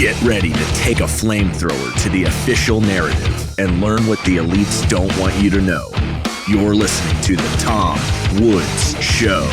Get ready to take a flamethrower to the official narrative and learn what the elites don't want you to know. You're listening to The Tom Woods Show.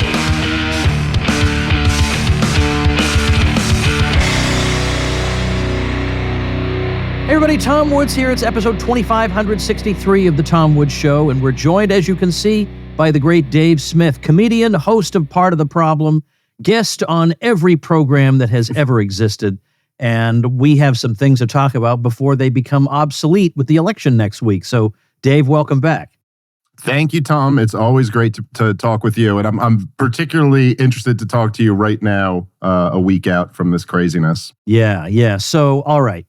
Hey everybody, Tom Woods here. It's episode 2563 of The Tom Woods Show, and we're joined, as you can see, by the great Dave Smith, comedian, host of Part of the Problem, guest on every program that has ever existed. And we have some things to talk about before they become obsolete with the election next week. So, Dave, welcome back. Thank you, Tom. It's always great to talk with you. And I'm particularly interested to talk to you right now, a week out from this craziness. Yeah. So, all right.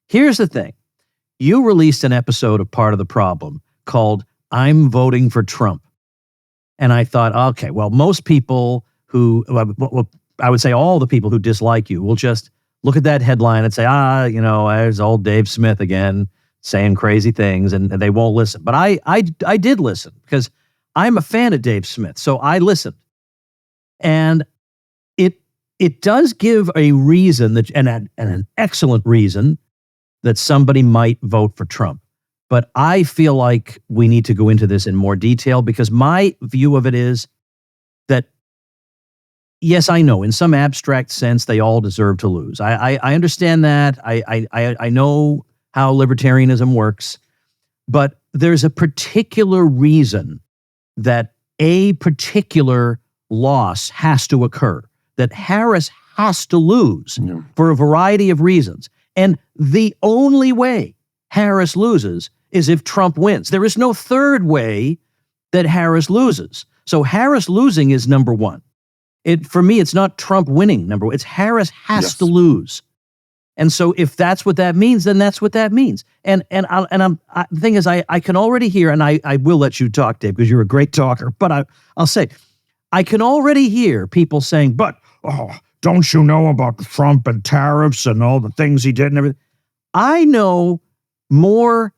Here's the thing. You released an episode of Part of the Problem called I'm Voting for Trump. And I thought, okay, well, most people who, well, I would say all the people who dislike you will just look at that headline and say, there's old Dave Smith again saying crazy things, and they won't listen. But I did listen because I'm a fan of Dave Smith, so I listened. And it does give a reason, and an excellent reason, that somebody might vote for Trump. But I feel like we need to go into this in more detail because my view of it is that, yes, I know in some abstract sense, they all deserve to lose. I understand that. I know how libertarianism works, but there's a particular reason that a particular loss has to occur, that Harris has to lose for a variety of reasons. And the only way Harris loses is if Trump wins. There is no third way that Harris loses. So Harris losing is number one. For me, it's not Trump winning, number one. It's Harris has to lose. And so if that's what that means, then that's what that means. And the thing is, I can already hear, and I will let you talk, Dave, because you're a great talker, but I'll say, I can already hear people saying, but, don't you know about Trump and tariffs and all the things he did and everything? I know more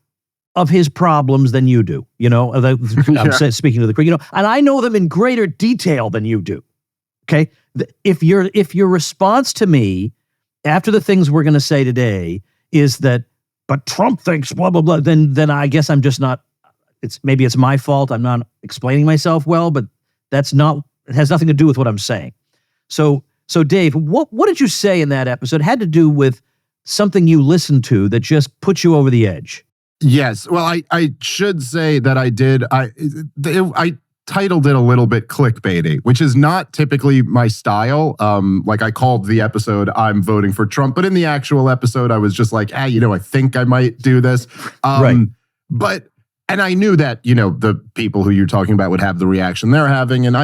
of his problems than you do, I'm speaking to the crowd, and I know them in greater detail than you do. Okay, if your response to me after the things we're going to say today is that, but Trump thinks blah blah blah, then I guess I'm just not. Maybe it's my fault. I'm not explaining myself well, but it has nothing to do with what I'm saying. So Dave, what did you say in that episode? It had to do with something you listened to that just put you over the edge. Yes. Well, I should say that I did. I titled it a little bit clickbaity, which is not typically my style. Like I called the episode "I'm Voting for Trump," but in the actual episode, I was just like, I think I might do this. Right. And I knew that, the people who you're talking about would have the reaction they're having, and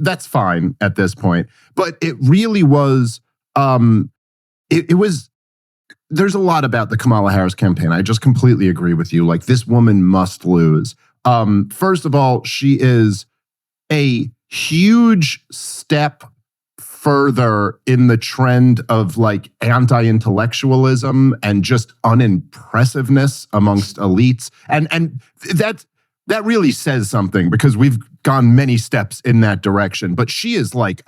that's fine at this point. But it really was, it was, there's a lot about the Kamala Harris campaign. I just completely agree with you. Like, this woman must lose. First of all, she is a huge step further in the trend of like anti-intellectualism and just unimpressiveness amongst elites. And that really says something because we've gone many steps in that direction. But she is like,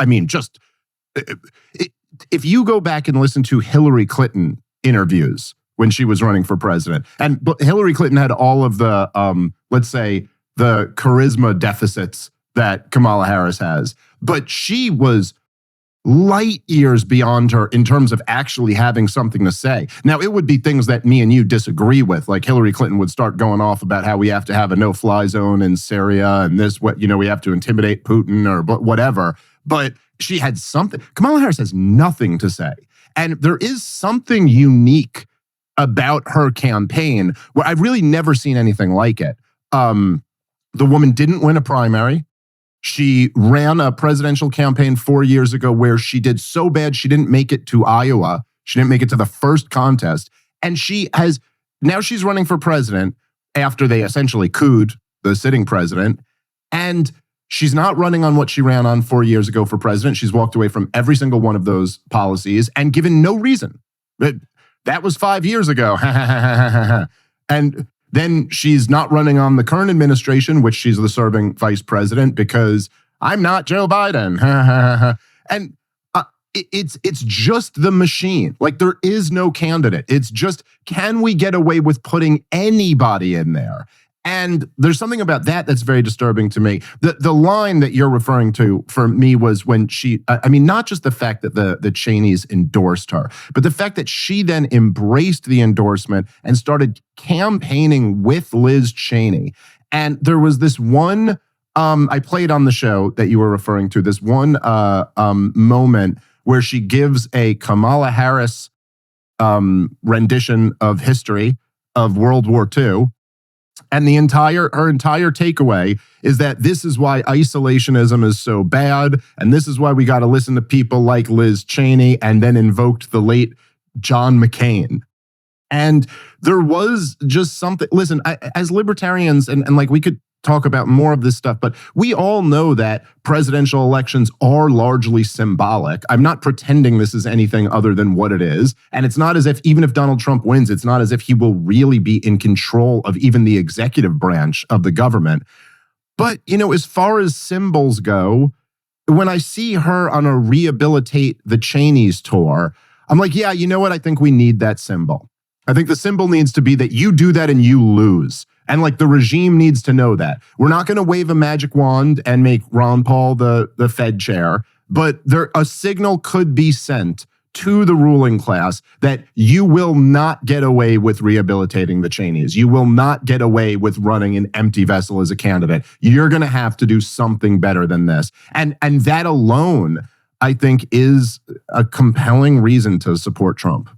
if you go back and listen to Hillary Clinton interviews when she was running for president, and Hillary Clinton had all of the, let's say, the charisma deficits that Kamala Harris has, but she was light years beyond her in terms of actually having something to say. Now, it would be things that me and you disagree with. Like Hillary Clinton would start going off about how we have to have a no-fly zone in Syria and we have to intimidate Putin or whatever. But she had something. Kamala Harris has nothing to say. And there is something unique about her campaign where I've really never seen anything like it. The woman didn't win a primary. She ran a presidential campaign 4 years ago where she did so bad she didn't make it to Iowa. She didn't make it to the first contest. And now she's running for president after they essentially couped the sitting president. And she's not running on what she ran on 4 years ago for president. She's walked away from every single one of those policies and given no reason. That was 5 years ago. And then she's not running on the current administration, which she's the serving vice president, because I'm not Joe Biden. And it's just the machine. Like, there is no candidate. It's just, can we get away with putting anybody in there? And there's something about that that's very disturbing to me. The line that you're referring to for me was when she, I mean, not just the fact that the Cheneys endorsed her, but the fact that she then embraced the endorsement and started campaigning with Liz Cheney. And there was this one, I played on the show that you were referring to, this one moment where she gives a Kamala Harris rendition of history of World War II. And her entire takeaway is that this is why isolationism is so bad, and this is why we got to listen to people like Liz Cheney, and then invoked the late John McCain. And there was just something, listen, as libertarians, and like we could talk about more of this stuff, but we all know that presidential elections are largely symbolic. I'm not pretending this is anything other than what it is. And it's not as if, even if Donald Trump wins, it's not as if he will really be in control of even the executive branch of the government. But, you know, as far as symbols go, when I see her on a Rehabilitate the Cheneys tour, I'm like, yeah, you know what? I think we need that symbol. I think the symbol needs to be that you do that and you lose. And like, the regime needs to know that. We're not going to wave a magic wand and make Ron Paul the Fed chair, but a signal could be sent to the ruling class that you will not get away with rehabilitating the Cheneys. You will not get away with running an empty vessel as a candidate. You're going to have to do something better than this. And that alone, I think, is a compelling reason to support Trump.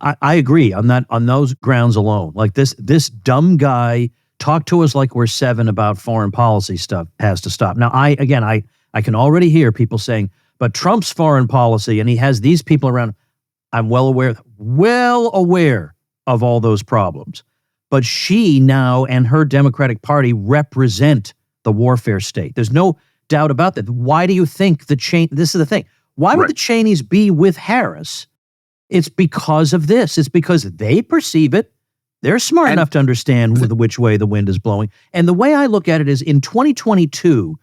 I agree on that, on those grounds alone. Like, this dumb guy talk to us like we're 7 about foreign policy stuff has to stop. Now, I can already hear people saying, but Trump's foreign policy, and he has these people around. I'm well aware of all those problems. But she now and her Democratic Party represent the warfare state. There's no doubt about that. Why do you think this is the thing. Why would the Cheneys be with Harris? It's because of this. It's because they perceive it. They're smart enough to understand which way the wind is blowing. And the way I look at it is, in 2022,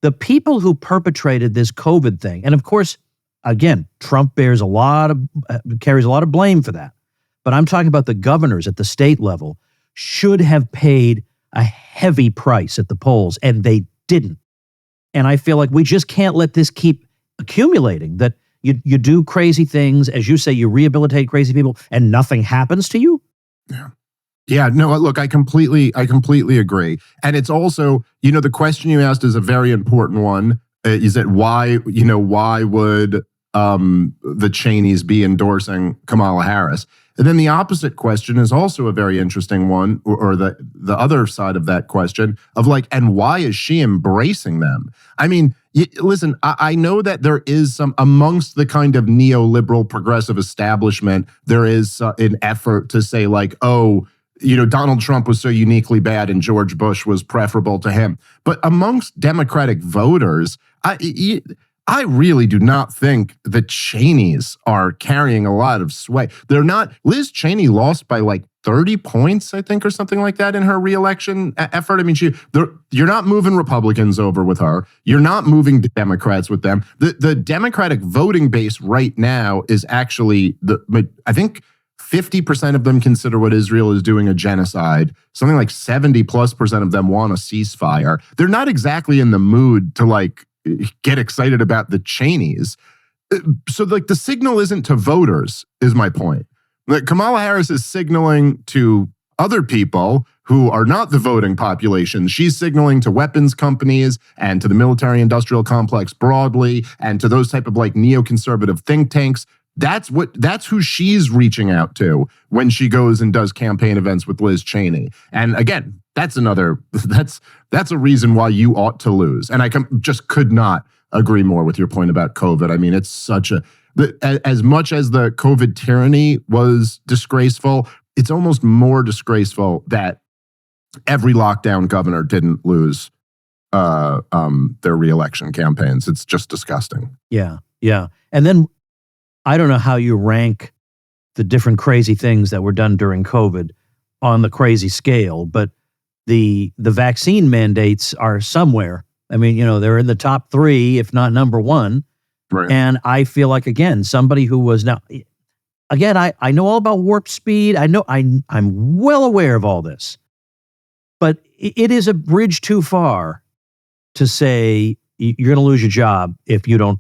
the people who perpetrated this COVID thing, and of course, again, Trump carries a lot of blame for that. But I'm talking about the governors at the state level should have paid a heavy price at the polls, and they didn't. And I feel like we just can't let this keep accumulating, that you do crazy things, as you say, you rehabilitate crazy people, and nothing happens to you. Yeah, no, look, I completely agree. And it's also, you know, the question you asked is a very important one. Is that why would the Cheneys be endorsing Kamala Harris? And then the opposite question is also a very interesting one, or the other side of that question of like, and why is she embracing them? I mean, listen, I know that there is some, amongst the kind of neoliberal progressive establishment, there is an effort to say like, oh, you know, Donald Trump was so uniquely bad and George Bush was preferable to him. But amongst Democratic voters, I really do not think the Cheneys are carrying a lot of sway. They're not. Liz Cheney lost by like 30 points, I think, or something like that in her reelection effort. I mean, you're not moving Republicans over with her. You're not moving Democrats with them. The Democratic voting base right now is actually, I think 50% of them consider what Israel is doing a genocide. Something like 70+% of them want a ceasefire. They're not exactly in the mood to like get excited about the Cheneys. So like, the signal isn't to voters, is my point. Like, Kamala Harris is signaling to other people who are not the voting population. She's signaling to weapons companies and to the military industrial complex broadly, and to those type of like neoconservative think tanks. That's who she's reaching out to when she goes and does campaign events with Liz Cheney. And again, that's a reason why you ought to lose. And I just could not agree more with your point about COVID. I mean, it's such as much as the COVID tyranny was disgraceful, it's almost more disgraceful that every lockdown governor didn't lose their reelection campaigns. It's just disgusting. Yeah. And then I don't know how you rank the different crazy things that were done during COVID on the crazy scale, but the vaccine mandates are somewhere. I mean, you know, they're in the top 3, if not number 1. Right. And I feel like, again, somebody who was now, again, I know all about warp speed. I'm well aware of all this, but it is a bridge too far to say you're going to lose your job if you don't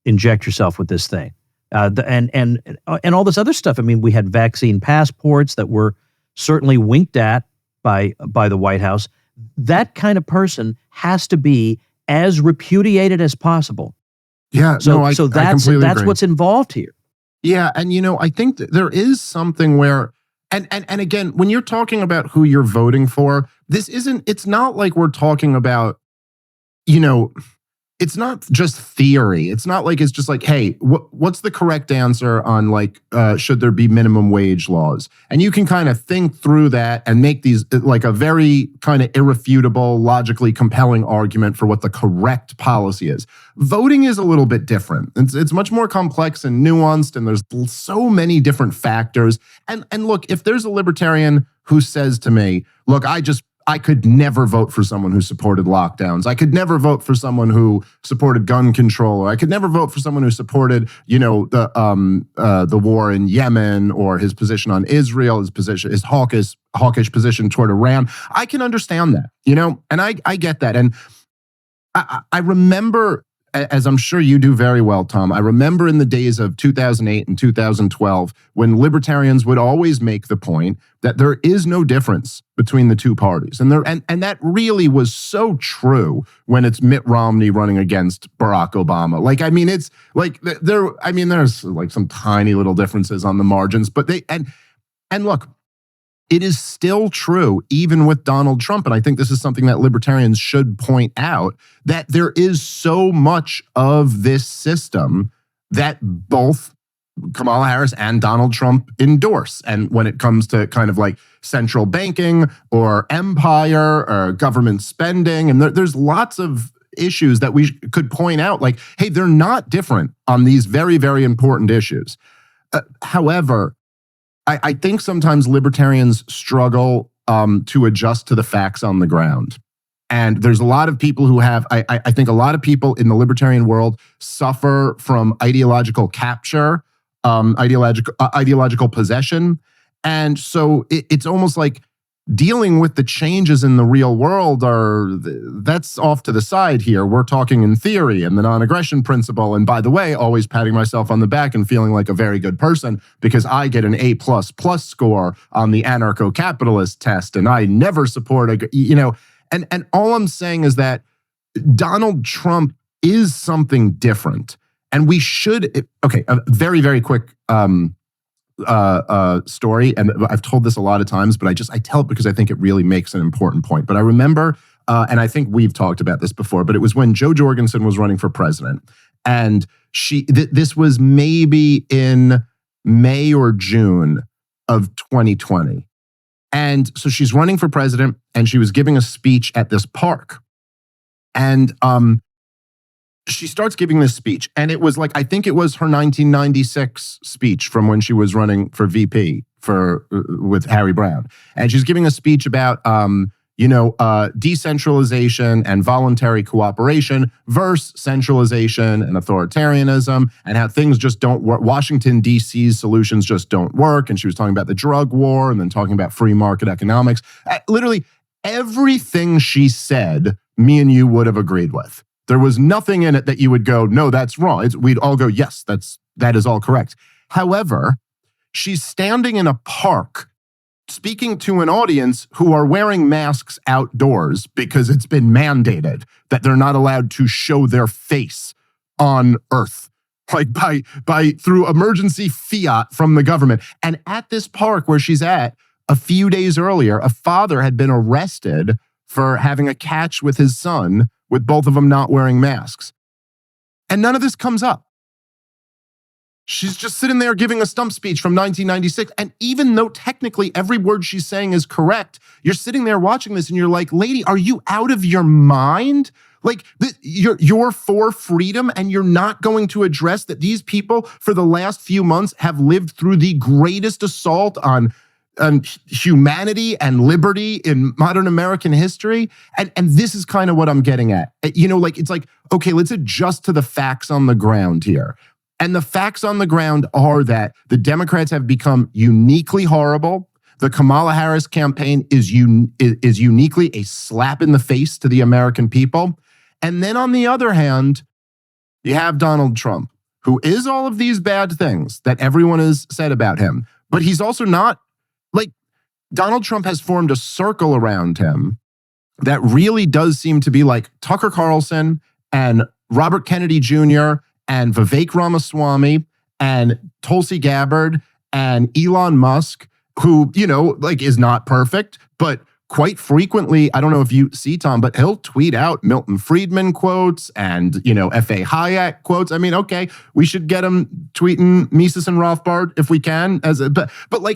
inject yourself with this thing. And all this other stuff. I mean, we had vaccine passports that were certainly winked at by the White House. That kind of person has to be as repudiated as possible. Yeah. So I that's completely agree. what's involved here. Yeah, and I think that there is something where, and again, when you're talking about who you're voting for, it's not like we're talking about, it's not just theory. It's not like it's just like, hey, what's the correct answer on should there be minimum wage laws? And you can kind of think through that and make these like a very kind of irrefutable, logically compelling argument for what the correct policy is. Voting is a little bit different. It's much more complex and nuanced, and there's so many different factors. And look, if there's a libertarian who says to me, look, I could never vote for someone who supported lockdowns. I could never vote for someone who supported gun control. Or I could never vote for someone who supported, the war in Yemen, or his position on Israel, his hawkish position toward Iran. I can understand that, and I get that. And I remember, as I'm sure you do very well, Tom, I remember in the days of 2008 and 2012, when libertarians would always make the point that there is no difference between the two parties. And that really was so true when it's Mitt Romney running against Barack Obama. It's like there's like some tiny little differences on the margins, but and look, it is still true, even with Donald Trump. And I think this is something that libertarians should point out, that there is so much of this system that both Kamala Harris and Donald Trump endorse. And when it comes to kind of like central banking or empire or government spending, and there's lots of issues that we could point out, like, hey, they're not different on these very, very important issues. However, I think sometimes libertarians struggle to adjust to the facts on the ground. And there's a lot of people who have, I think a lot of people in the libertarian world suffer from ideological capture, ideological possession. And so it's almost like dealing with the changes in the real world that's off to the side here. We're talking in theory and the non-aggression principle. And by the way, always patting myself on the back and feeling like a very good person because I get an A++ score on the anarcho-capitalist test, and I never support and all I'm saying is that Donald Trump is something different. And we should, a very, very quick story, and I've told this a lot of times, but I tell it because I think it really makes an important point. But I remember, and I think we've talked about this before, but it was when Jo Jorgensen was running for president, and this was maybe in May or June of 2020. And so she's running for president, and she was giving a speech at this park. And she starts giving this speech, and it was like, I think it was her 1996 speech from when she was running for VP with Harry Brown. And she's giving a speech about, decentralization and voluntary cooperation versus centralization and authoritarianism, and how things just don't work. Washington, D.C.'s solutions just don't work. And she was talking about the drug war and then talking about free market economics. Literally everything she said, me and you would have agreed with. There was nothing in it that you would go, no, that's wrong. We'd all go, yes, that is all correct. However, she's standing in a park speaking to an audience who are wearing masks outdoors because it's been mandated that they're not allowed to show their face on Earth, like by through emergency fiat from the government. And at this park where she's at, a few days earlier, a father had been arrested for having a catch with his son, with both of them not wearing masks. And none of this comes up. She's just sitting there giving a stump speech from 1996. And even though technically every word she's saying is correct, you're sitting there watching this and you're like, lady, are you out of your mind? Like, you're for freedom, and you're not going to address that these people for the last few months have lived through the greatest assault on humanity and liberty in modern American history. And this is kind of what I'm getting at. It's like, okay, let's adjust to the facts on the ground here. And the facts on the ground are that the Democrats have become uniquely horrible. The Kamala Harris campaign is uniquely a slap in the face to the American people. And then on the other hand, you have Donald Trump, who is all of these bad things that everyone has said about him. But he's also not, like, Donald Trump has formed a circle around him that really does seem to be like Tucker Carlson and Robert Kennedy Jr. and Vivek Ramaswamy and Tulsi Gabbard and Elon Musk, who, is not perfect, but quite frequently, I don't know if you see, Tom, but he'll tweet out Milton Friedman quotes and, F.A. Hayek quotes. I mean, okay, we should get him tweeting Mises and Rothbard if we can. But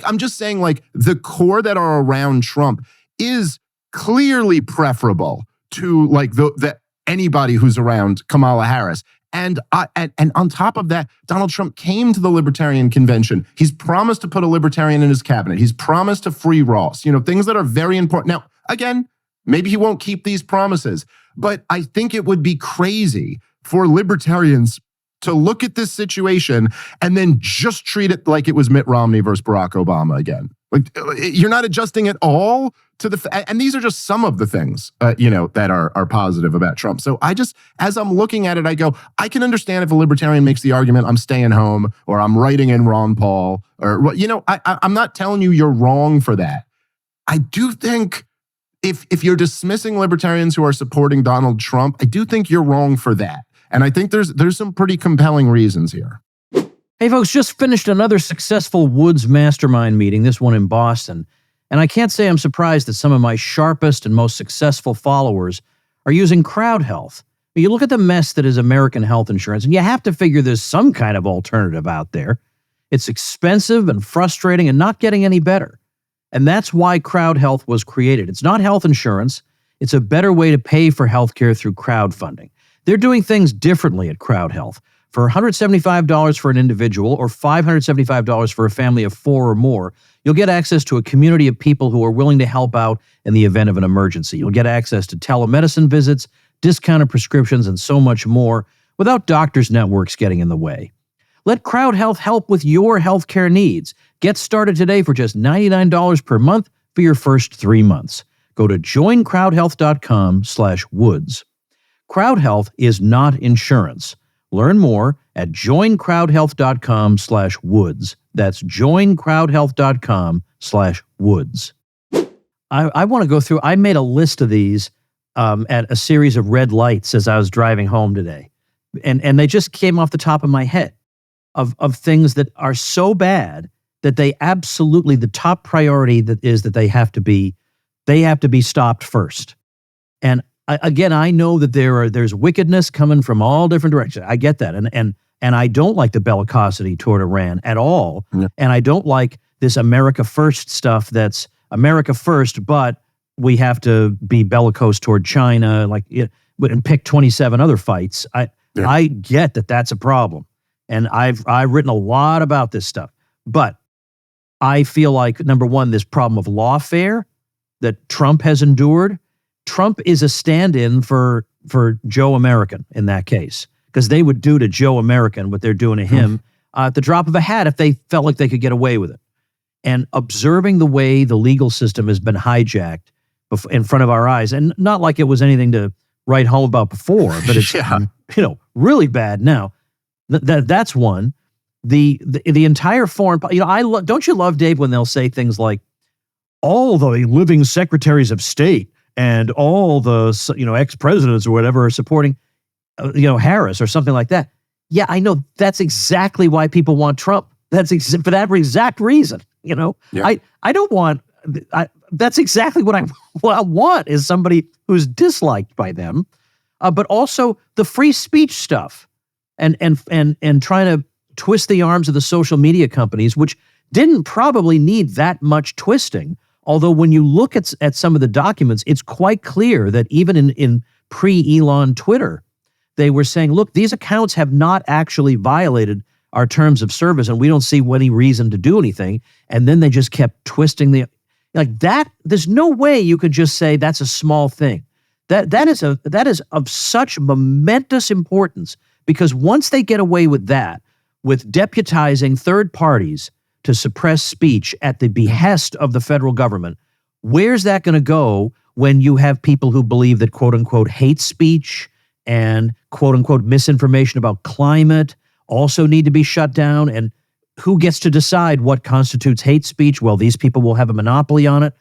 I'm just saying, like, the core that are around Trump is clearly preferable to, like, the anybody who's around Kamala Harris. And on top of that, Donald Trump came to the Libertarian Convention. He's promised to put a libertarian in his cabinet. He's promised to free Ross, things that are very important. Now, again, maybe he won't keep these promises, but I think it would be crazy for libertarians to look at this situation and then just treat it like it was Mitt Romney versus Barack Obama again. Like, you're not adjusting at all to and these are just some of the things, that are positive about Trump. So as I'm looking at it, I go, I can understand if a libertarian makes the argument, I'm staying home, or I'm writing in Ron Paul, or, I'm not telling you you're wrong for that. I do think if you're dismissing libertarians who are supporting Donald Trump, I do think you're wrong for that. And I think there's some pretty compelling reasons here. Hey, folks, just finished another successful Woods Mastermind meeting, this one in Boston. And I can't say I'm surprised that some of my sharpest and most successful followers are using crowd health. You look at the mess that is American health insurance, and you have to figure there's some kind of alternative out there. It's expensive and frustrating and not getting any better. And that's why Crowd Health was created. It's not health insurance. It's a better way to pay for healthcare through crowdfunding. They're doing things differently at Crowd Health. For $175 for an individual or $575 for a family of 4 or more, you'll get access to a community of people who are willing to help out in the event of an emergency. You'll get access to telemedicine visits, discounted prescriptions, and so much more without doctors' networks getting in the way. Let Crowd Health help with your healthcare needs. Get started today for just $99 per month for your first 3 months. Go to joincrowdhealth.com/woods. Crowd Health is not insurance. Learn more at joincrowdhealth.com/woods. That's joincrowdhealth.com/woods. I want to go through, I made a list of these at a series of red lights as I was driving home today. And they just came off the top of my head of things that are so bad that they absolutely, the top priority that is that they have to be stopped first. And again, I know that there's wickedness coming from all different directions. I get that. And I don't like the bellicosity toward Iran at all. Yeah. And I don't like this America First stuff that's America First, but we have to be bellicose toward China, and pick 27 other fights. I get that that's a problem. And I've written a lot about this stuff. But I feel like, number one, this problem of lawfare that Trump has endured. Trump is a stand-in for Joe American in that case, because they would do to Joe American what they're doing to him at the drop of a hat if they felt like they could get away with it. And observing the way the legal system has been hijacked in front of our eyes, and not like it was anything to write home about before, but it's really bad now. That's one. The entire foreign, don't you love, Dave, when they'll say things like, all the living secretaries of state and all the ex-presidents or whatever are supporting Harris or something like that. Yeah, I know that's exactly why people want Trump. That's for that exact reason. Yeah. I don't want. That's exactly what I want is somebody who's disliked by them, but also the free speech stuff, and trying to twist the arms of the social media companies, which didn't probably need that much twisting. Although when you look at some of the documents, it's quite clear that even in pre-Elon Twitter, they were saying, look, these accounts have not actually violated our terms of service and we don't see any reason to do anything. And then they just kept twisting like that. There's no way you could just say that's a small thing. That is of such momentous importance, because once they get away with that, with deputizing third parties to suppress speech at the behest of the federal government, where's that going to go when you have people who believe that quote unquote hate speech and quote unquote misinformation about climate also need to be shut down? And who gets to decide what constitutes hate speech? Well, these people will have a monopoly on it.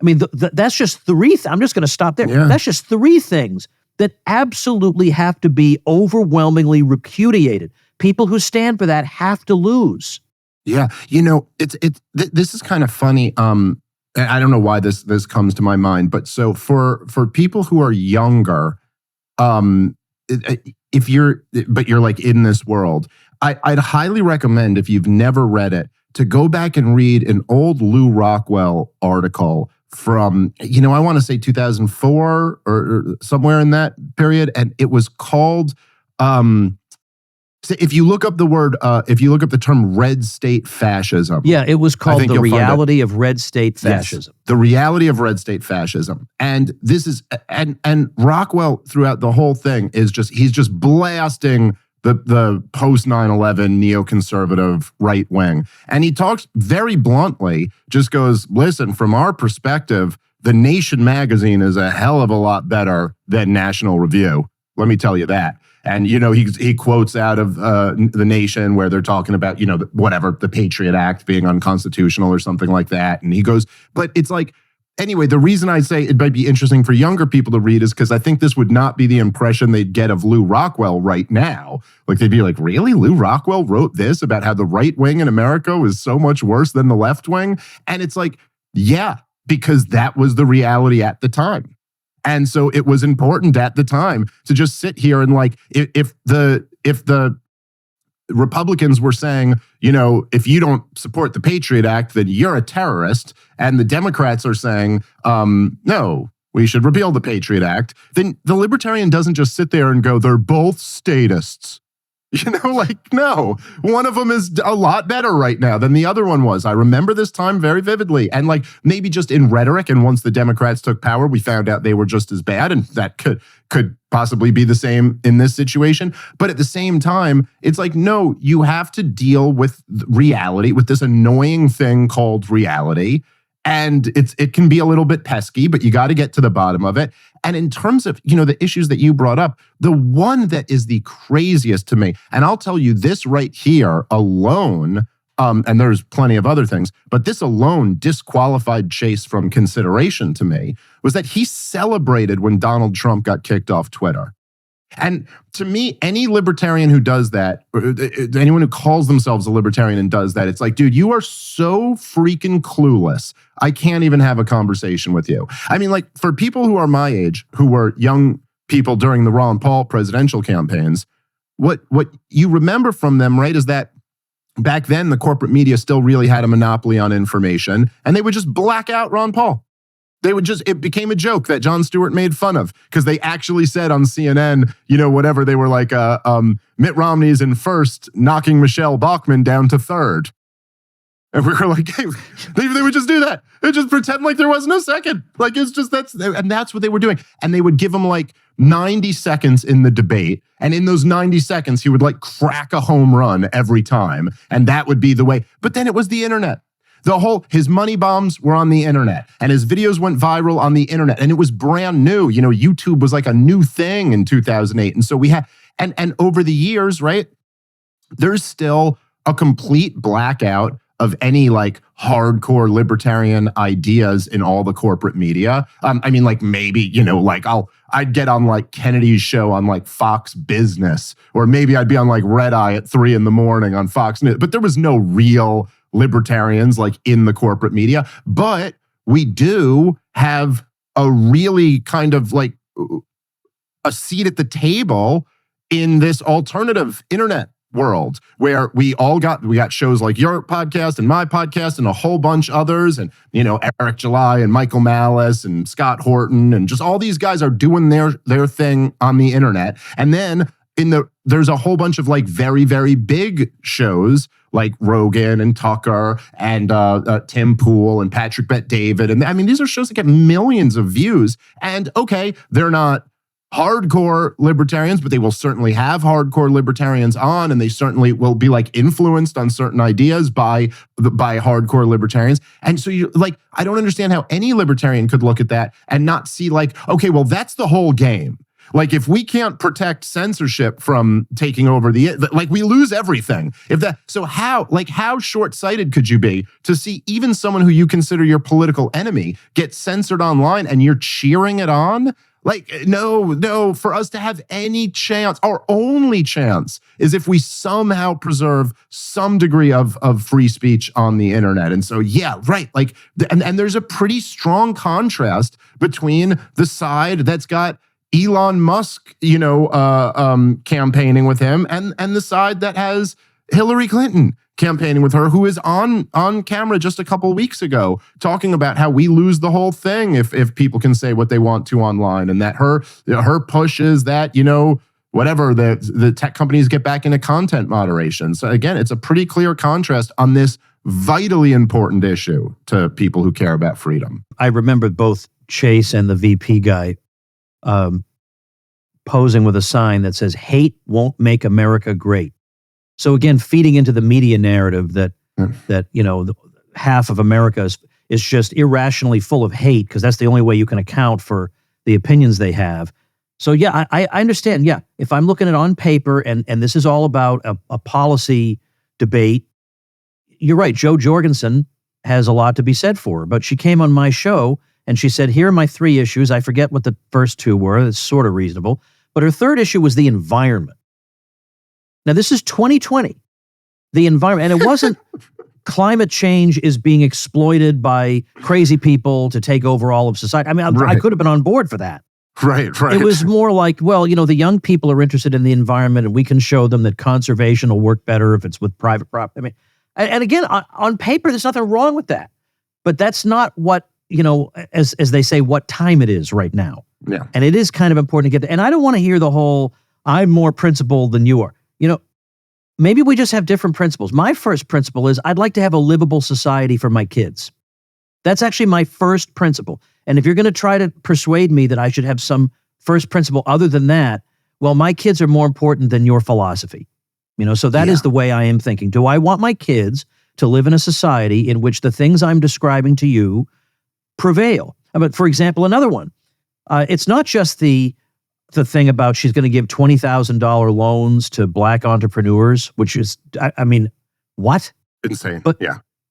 I mean, that's just three. I'm just going to stop there. Yeah. That's just three things that absolutely have to be overwhelmingly repudiated. People who stand for that have to lose. Yeah, this is kind of funny. And I don't know why this comes to my mind, but so for people who are younger, if you're like in this world, I'd highly recommend, if you've never read it, to go back and read an old Lou Rockwell article from, I want to say 2004 or somewhere in that period. And it was called, so if you look up the term red state fascism. Yeah, it was called The Reality of Red State Fascism. Yes, the reality of red state fascism. And this is, and Rockwell throughout the whole thing he's just blasting the post 9/11 neoconservative right wing. And he talks very bluntly, just goes, listen, from our perspective, The Nation magazine is a hell of a lot better than National Review. Let me tell you that. And, he quotes out of The Nation where they're talking about, the Patriot Act being unconstitutional or something like that. And he goes, but it's like, anyway, the reason I say it might be interesting for younger people to read is because I think this would not be the impression they'd get of Lou Rockwell right now. Like, they'd be like, really? Lou Rockwell wrote this about how the right wing in America was so much worse than the left wing? And it's like, yeah, because that was the reality at the time. And so it was important at the time to just sit here and like, if the Republicans were saying, if you don't support the Patriot Act, then you're a terrorist, and the Democrats are saying, no, we should repeal the Patriot Act, then the libertarian doesn't just sit there and go, they're both statists. No, one of them is a lot better right now than the other one was. I remember this time very vividly. And like maybe just in rhetoric, and once the Democrats took power, we found out they were just as bad, and that could possibly be the same in this situation. But at the same time, it's like, no, you have to deal with reality, with this annoying thing called reality. And it can be a little bit pesky, but you got to get to the bottom of it. And in terms of, the issues that you brought up, the one that is the craziest to me, and I'll tell you this right here alone, and there's plenty of other things, but this alone disqualified Chase from consideration to me, was that he celebrated when Donald Trump got kicked off Twitter. And to me, any libertarian who does that, or anyone who calls themselves a libertarian and does that, it's like, dude, you are so freaking clueless. I can't even have a conversation with you. I mean, like, for people who are my age, who were young people during the Ron Paul presidential campaigns, what you remember from them, right, is that back then the corporate media still really had a monopoly on information, and they would just black out Ron Paul. It became a joke that Jon Stewart made fun of, because they actually said on CNN, whatever, they were like, Mitt Romney's in first, knocking Michelle Bachmann down to third. And we were like, hey, they would just do that. They just pretend like there was no second. Like, it's just, that's what they were doing. And they would give him like 90 seconds in the debate. And in those 90 seconds, he would like crack a home run every time. And that would be the way. But then it was the internet. His money bombs were on the internet, and his videos went viral on the internet, and it was brand new. YouTube was like a new thing in 2008. And so we had, and over the years, right, there's still a complete blackout of any like hardcore libertarian ideas in all the corporate media. I mean, like maybe, like I'd get on like Kennedy's show on like Fox Business, or maybe I'd be on like Red Eye at 3 a.m. on Fox News, but there was no real libertarians like in the corporate media. But we do have a really kind of like a seat at the table in this alternative internet world, where we got shows like your podcast and my podcast and a whole bunch others, and Eric July and Michael Malice and Scott Horton, and just all these guys are doing their thing on the internet. And then there's a whole bunch of like very, very big shows like Rogan and Tucker and Tim Pool and Patrick Bet-David. And I mean, these are shows that get millions of views. And okay, they're not hardcore libertarians, but they will certainly have hardcore libertarians on, and they certainly will be like influenced on certain ideas by hardcore libertarians. And so you like, I don't understand how any libertarian could look at that and not see like, okay, well, that's the whole game. Like if we can't protect censorship from taking over like we lose everything. So how short-sighted could you be to see even someone who you consider your political enemy get censored online and you're cheering it on? Like, no, for us to have any chance, our only chance is if we somehow preserve some degree of free speech on the internet. And so, yeah, right. Like, and there's a pretty strong contrast between the side that's got Elon Musk, campaigning with him, and the side that has Hillary Clinton campaigning with her, who is on camera just a couple weeks ago talking about how we lose the whole thing if people can say what they want to online, and that her push is that whatever the tech companies get back into content moderation. So again, it's a pretty clear contrast on this vitally important issue to people who care about freedom. I remember both Chase and the VP guy posing with a sign that says, "Hate won't make America great." So again, feeding into the media narrative that half of America is just irrationally full of hate, because that's the only way you can account for the opinions they have. So yeah, I understand. Yeah, if I'm looking at it on paper and this is all about a policy debate, you're right. Jo Jorgensen has a lot to be said for her, but she came on my show and she said, here are my 3 issues. I forget what the first 2 were. It's sort of reasonable. But her third issue was the environment. Now, this is 2020. The environment, and it wasn't climate change is being exploited by crazy people to take over all of society. I mean, I could have been on board for that. Right. It was more like, well, the young people are interested in the environment, and we can show them that conservation will work better if it's with private property. I mean, and again, on paper, there's nothing wrong with that. But that's not what, as they say, what time it is right now. Yeah. And it is kind of important to get there. And I don't want to hear the whole, I'm more principled than you are. Maybe we just have different principles. My first principle is I'd like to have a livable society for my kids. That's actually my first principle. And if you're going to try to persuade me that I should have some first principle other than that, well, my kids are more important than your philosophy. So that is the way I am thinking. Do I want my kids to live in a society in which the things I'm describing to you prevail? But for example, another one, it's not just the thing about she's going to give $20,000 loans to black entrepreneurs, which is, I mean, what? Insane.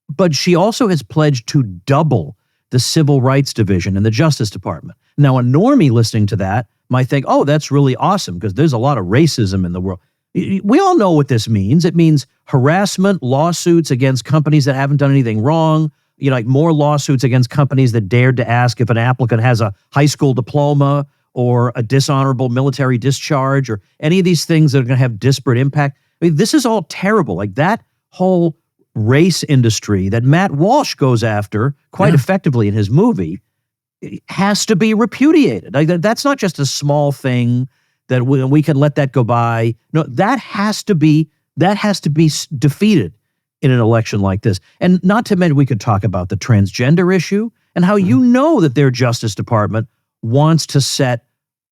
But she also has pledged to double the Civil Rights Division in the Justice Department. Now, a normie listening to that might think, oh, that's really awesome because there's a lot of racism in the world. We all know what this means. It means harassment, lawsuits against companies that haven't done anything wrong, like more lawsuits against companies that dared to ask if an applicant has a high school diploma or a dishonorable military discharge or any of these things that are going to have disparate impact. I mean, this is all terrible. Like that whole race industry that Matt Walsh goes after quite effectively in his movie has to be repudiated. Like that's not just a small thing that we can let that go by. No, that has to be defeated in an election like this. And not to mention, we could talk about the transgender issue and how that their Justice Department wants to set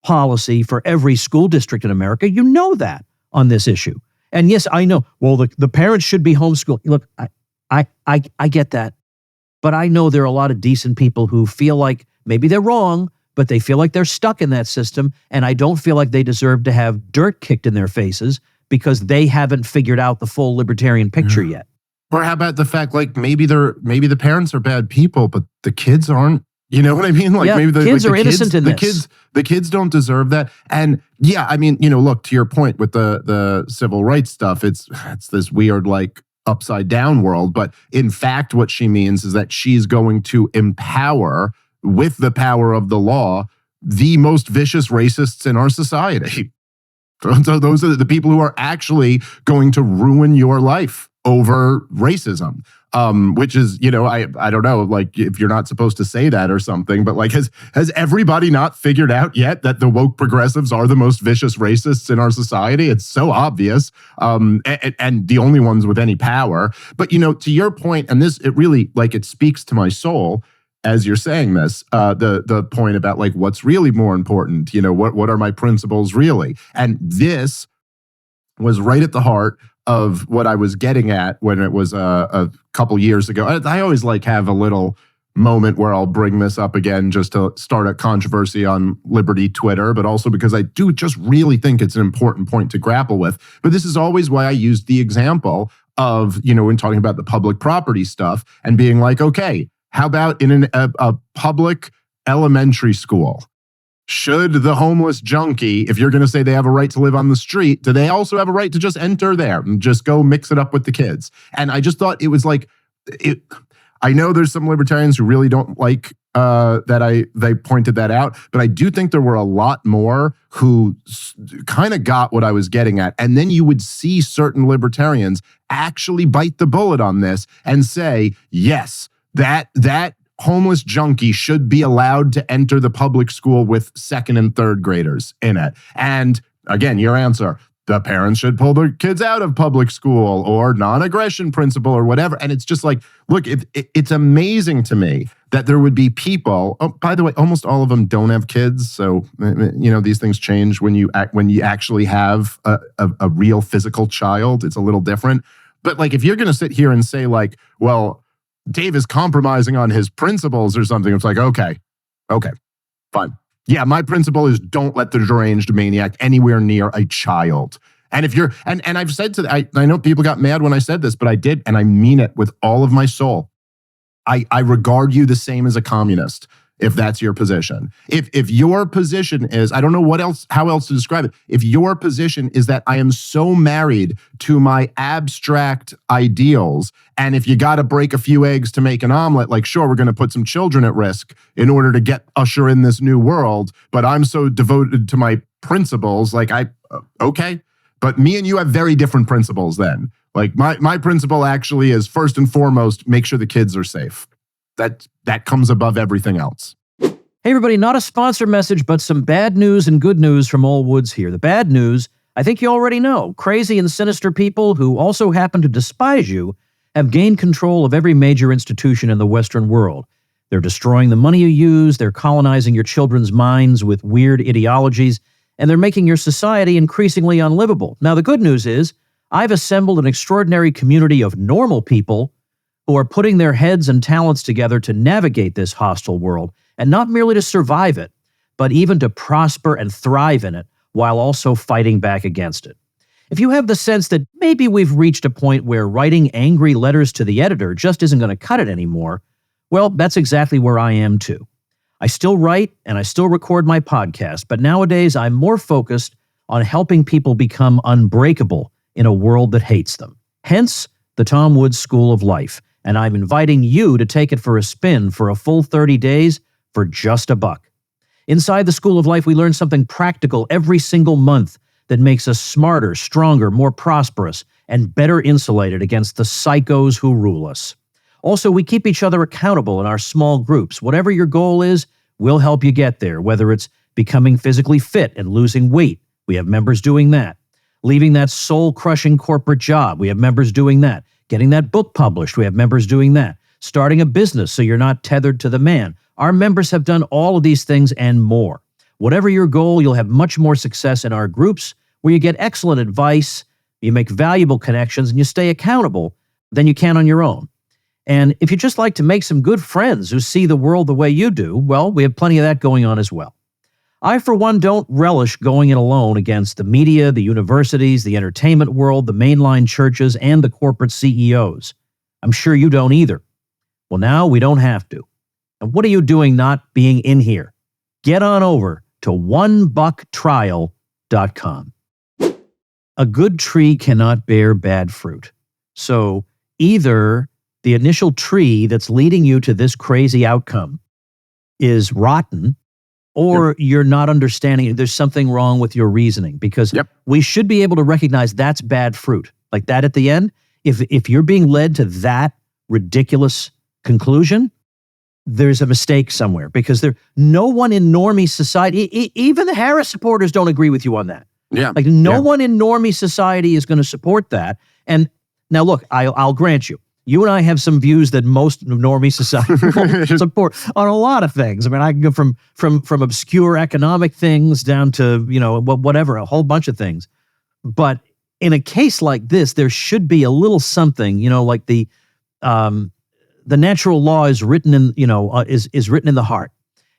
policy for every school district in America. That on this issue. And yes, I know, well, the parents should be homeschooled. Look, I get that. But I know there are a lot of decent people who feel like maybe they're wrong, but they feel like they're stuck in that system. And I don't feel like they deserve to have dirt kicked in their faces because they haven't figured out the full libertarian picture yet. Or how about the fact, like maybe the parents are bad people, but the kids aren't. You know what I mean? Like maybe the kids are innocent in this. The kids don't deserve that. And yeah, I mean, look, to your point with the civil rights stuff, it's this weird like upside down world. But in fact, what she means is that she's going to empower with the power of the law the most vicious racists in our society. So those are the people who are actually going to ruin your life over racism. Which is, I don't know, like if you're not supposed to say that or something, but like has everybody not figured out yet that the woke progressives are the most vicious racists in our society? It's so obvious, and the only ones with any power. But to your point, and this, it really, like, it speaks to my soul as you're saying this, the point about like what's really more important, what are my principles really? And this was right at the heart of what I was getting at when it was a couple years ago. I always like have a little moment where I'll bring this up again just to start a controversy on Liberty Twitter, but also because I do just really think it's an important point to grapple with. But this is always why I used the example of, when talking about the public property stuff and being like, okay, how about in a public elementary school? Should the homeless junkie, if you're going to say they have a right to live on the street, do they also have a right to just enter there and just go mix it up with the kids? And I just thought it was like, I know there's some libertarians who really don't like they pointed that out, but I do think there were a lot more who kind of got what I was getting at. And then you would see certain libertarians actually bite the bullet on this and say, yes, that homeless junkie should be allowed to enter the public school with second and third graders in it. And again, your answer, the parents should pull their kids out of public school or non-aggression principle or whatever. And it's just like, look, it's amazing to me that there would be people, oh, by the way, almost all of them don't have kids. So, these things change when you actually have a real physical child. It's a little different. But like, if you're going to sit here and say like, well, Dave is compromising on his principles or something, it's like, okay, fine. Yeah, my principle is don't let the deranged maniac anywhere near a child. And if you're, and I've said to, I know people got mad when I said this, but I did, and I mean it with all of my soul. I regard you the same as a communist, if that's your position. If your position is, I don't know how else to describe it. If your position is that I am so married to my abstract ideals, and if you got to break a few eggs to make an omelet, like, sure, we're going to put some children at risk in order to usher in this new world, but I'm so devoted to my principles, like okay. But me and you have very different principles then. Like my principle actually is first and foremost, make sure the kids are safe. That comes above everything else. Hey, everybody, not a sponsor message, but some bad news and good news from All Woods here. The bad news, I think you already know. Crazy and sinister people who also happen to despise you have gained control of every major institution in the Western world. They're destroying the money you use, they're colonizing your children's minds with weird ideologies, and they're making your society increasingly unlivable. Now, the good news is, I've assembled an extraordinary community of normal people who are putting their heads and talents together to navigate this hostile world, and not merely to survive it, but even to prosper and thrive in it, while also fighting back against it. If you have the sense that maybe we've reached a point where writing angry letters to the editor just isn't going to cut it anymore, well, that's exactly where I am too. I still write and I still record my podcast, but nowadays I'm more focused on helping people become unbreakable in a world that hates them. Hence, the Tom Woods School of Life. And I'm inviting you to take it for a spin for a full 30 days for just $1. Inside the School of Life, we learn something practical every single month that makes us smarter, stronger, more prosperous, and better insulated against the psychos who rule us. Also, we keep each other accountable in our small groups. Whatever your goal is, we'll help you get there, whether it's becoming physically fit and losing weight. We have members doing that. Leaving that soul-crushing corporate job. We have members doing that. Getting that book published. We have members doing that. Starting a business so you're not tethered to the man. Our members have done all of these things and more. Whatever your goal, you'll have much more success in our groups where you get excellent advice, you make valuable connections, and you stay accountable than you can on your own. And if you just like to make some good friends who see the world the way you do, well, we have plenty of that going on as well. I, for one, don't relish going it alone against the media, the universities, the entertainment world, the mainline churches, and the corporate CEOs. I'm sure you don't either. Well, now we don't have to. And what are you doing not being in here? Get on over to onebucktrial.com. A good tree cannot bear bad fruit. So either the initial tree that's leading you to this crazy outcome is rotten, or you're not understanding, there's something wrong with your reasoning, because we should be able to recognize that's bad fruit. Like that at the end if you're being led to that ridiculous conclusion, there's a mistake somewhere, because no one in normie society, even the Harris supporters don't agree with you on that. Yeah. Like no one in normie society is going to support that. And now look, I'll grant you, you and I have some views that most normie society won't support on a lot of things. I mean, I can go from obscure economic things down to, whatever, a whole bunch of things. But in a case like this, there should be a little something, like the natural law is written in, is written in the heart.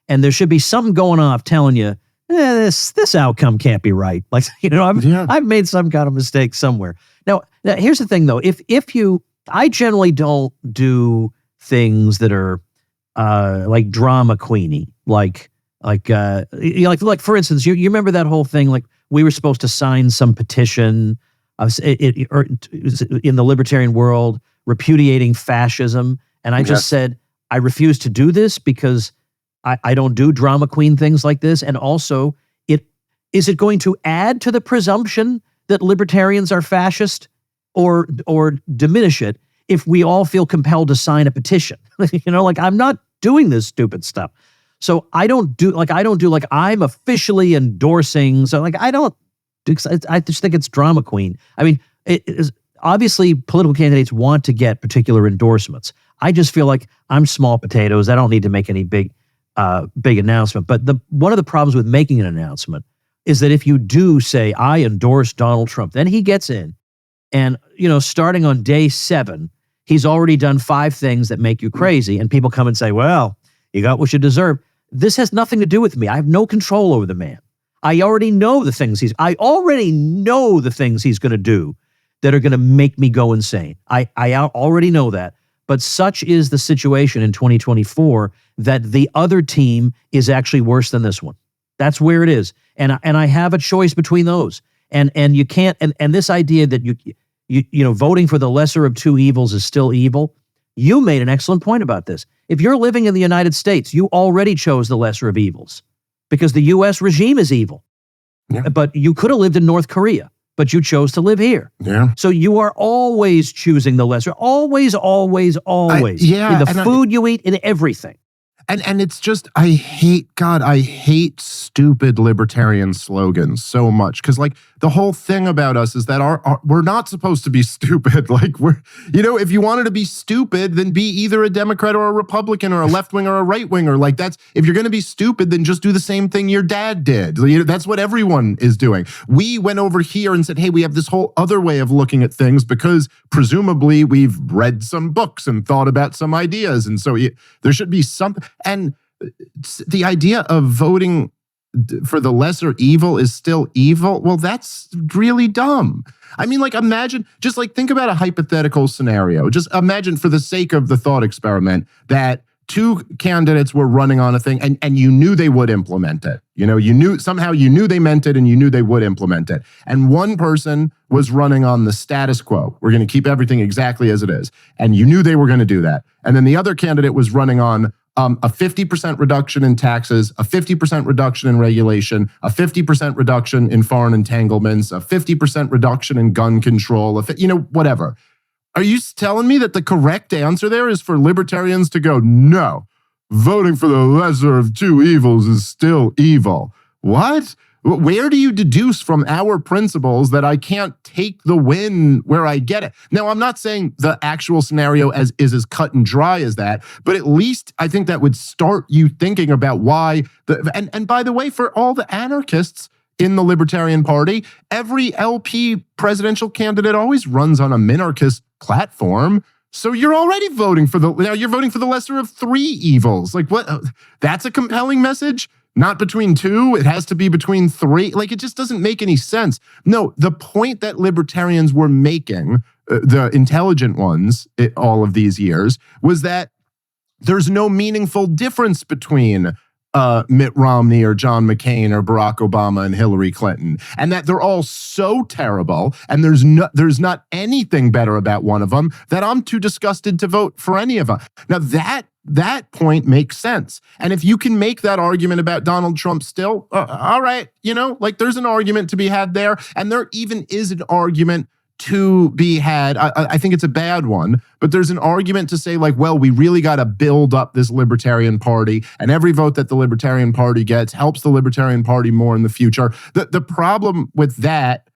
And there should be something going off telling you, this outcome can't be right. Like, I've made some kind of mistake somewhere. Now here's the thing though. If I generally don't do things that are like drama queeny, like for instance, you remember that whole thing, like we were supposed to sign some petition in the libertarian world repudiating fascism. And I just said, I refuse to do this because I don't do drama queen things like this. And also, is it going to add to the presumption that libertarians are fascist or diminish it if we all feel compelled to sign a petition? I'm not doing this stupid stuff. So I don't do I'm officially endorsing. So I just think it's drama queen. I mean, it is obviously political candidates want to get particular endorsements. I just feel like I'm small potatoes. I don't need to make any big announcement. But one of the problems with making an announcement is that if you do say, I endorse Donald Trump, then he gets in. And, starting on day 7, he's already done 5 things that make you crazy. And people come and say, well, you got what you deserve. This has nothing to do with me. I have no control over the man. I already know the things he's going to do that are going to make me go insane. I already know that. But such is the situation in 2024 that the other team is actually worse than this one. That's where it is. And I have a choice between those. And you can't, and this idea that you voting for the lesser of two evils is still evil. You made an excellent point about this. If you're living in the United States, you already chose the lesser of evils because the U.S. regime is evil. Yeah. But you could have lived in North Korea, but you chose to live here. Yeah. So you are always choosing the lesser. Always. In the food you eat, in everything. And it's just, I hate stupid libertarian slogans so much. Because the whole thing about us is that we're not supposed to be stupid. Like if you wanted to be stupid, then be either a Democrat or a Republican or a left wing or a right winger. If you're going to be stupid, then just do the same thing your dad did. That's what everyone is doing. We went over here and said, hey, we have this whole other way of looking at things because presumably we've read some books and thought about some ideas. And so there should be something. And the idea of voting for the lesser evil is still evil. Well, that's really dumb. I mean, imagine, think about a hypothetical scenario. Just imagine, for the sake of the thought experiment, that 2 candidates were running on a thing and you knew they would implement it. You knew they meant it and you knew they would implement it. And one person was running on the status quo. We're going to keep everything exactly as it is. And you knew they were going to do that. And then the other candidate was running on a 50% reduction in taxes, a 50% reduction in regulation, a 50% reduction in foreign entanglements, a 50% reduction in gun control, whatever. Are you telling me that the correct answer there is for libertarians to go, no, voting for the lesser of two evils is still evil? What? Where do you deduce from our principles that I can't take the win where I get it? Now, I'm not saying the actual scenario is as cut and dry as that, but at least I think that would start you thinking about why. And by the way, for all the anarchists in the Libertarian Party, every LP presidential candidate always runs on a minarchist platform. So you're already voting for you're voting for the lesser of 3 evils. What? That's a compelling message. Not between 2, it has to be between 3. It just doesn't make any sense. No, the point that libertarians were making, the intelligent ones all of these years, was that there's no meaningful difference between Mitt Romney or John McCain or Barack Obama and Hillary Clinton, and that they're all so terrible, and there's not anything better about one of them, that I'm too disgusted to vote for any of them. Now that point makes sense. And if you can make that argument about Donald Trump still, all right, there's an argument to be had there. And there even is an argument to be had. I think it's a bad one, but there's an argument to say like, well, we really got to build up this Libertarian Party, and every vote that the Libertarian Party gets helps the Libertarian Party more in the future. The problem with that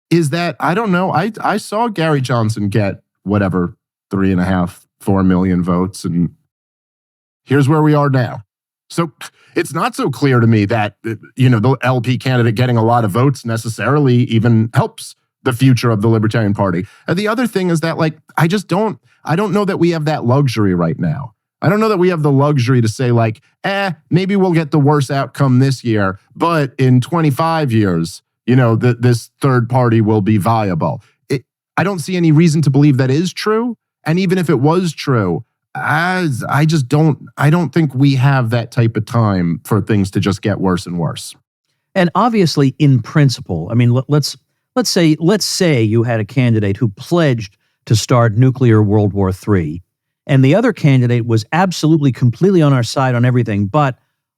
is that, I don't know, I saw Gary Johnson get whatever, 3.5, 4 million votes, and here's where we are now. So it's not so clear to me that, the LP candidate getting a lot of votes necessarily even helps the future of the Libertarian Party. And the other thing is that, like, I don't know that we have that luxury right now. I don't know that we have the luxury to say like, maybe we'll get the worst outcome this year, but in 25 years, this third party will be viable. I don't see any reason to believe that is true. And even if it was true, I don't think we have that type of time for things to just get worse and worse. And obviously, in principle, I mean, let's say you had a candidate who pledged to start nuclear World War III, and the other candidate was absolutely completely on our side on everything, but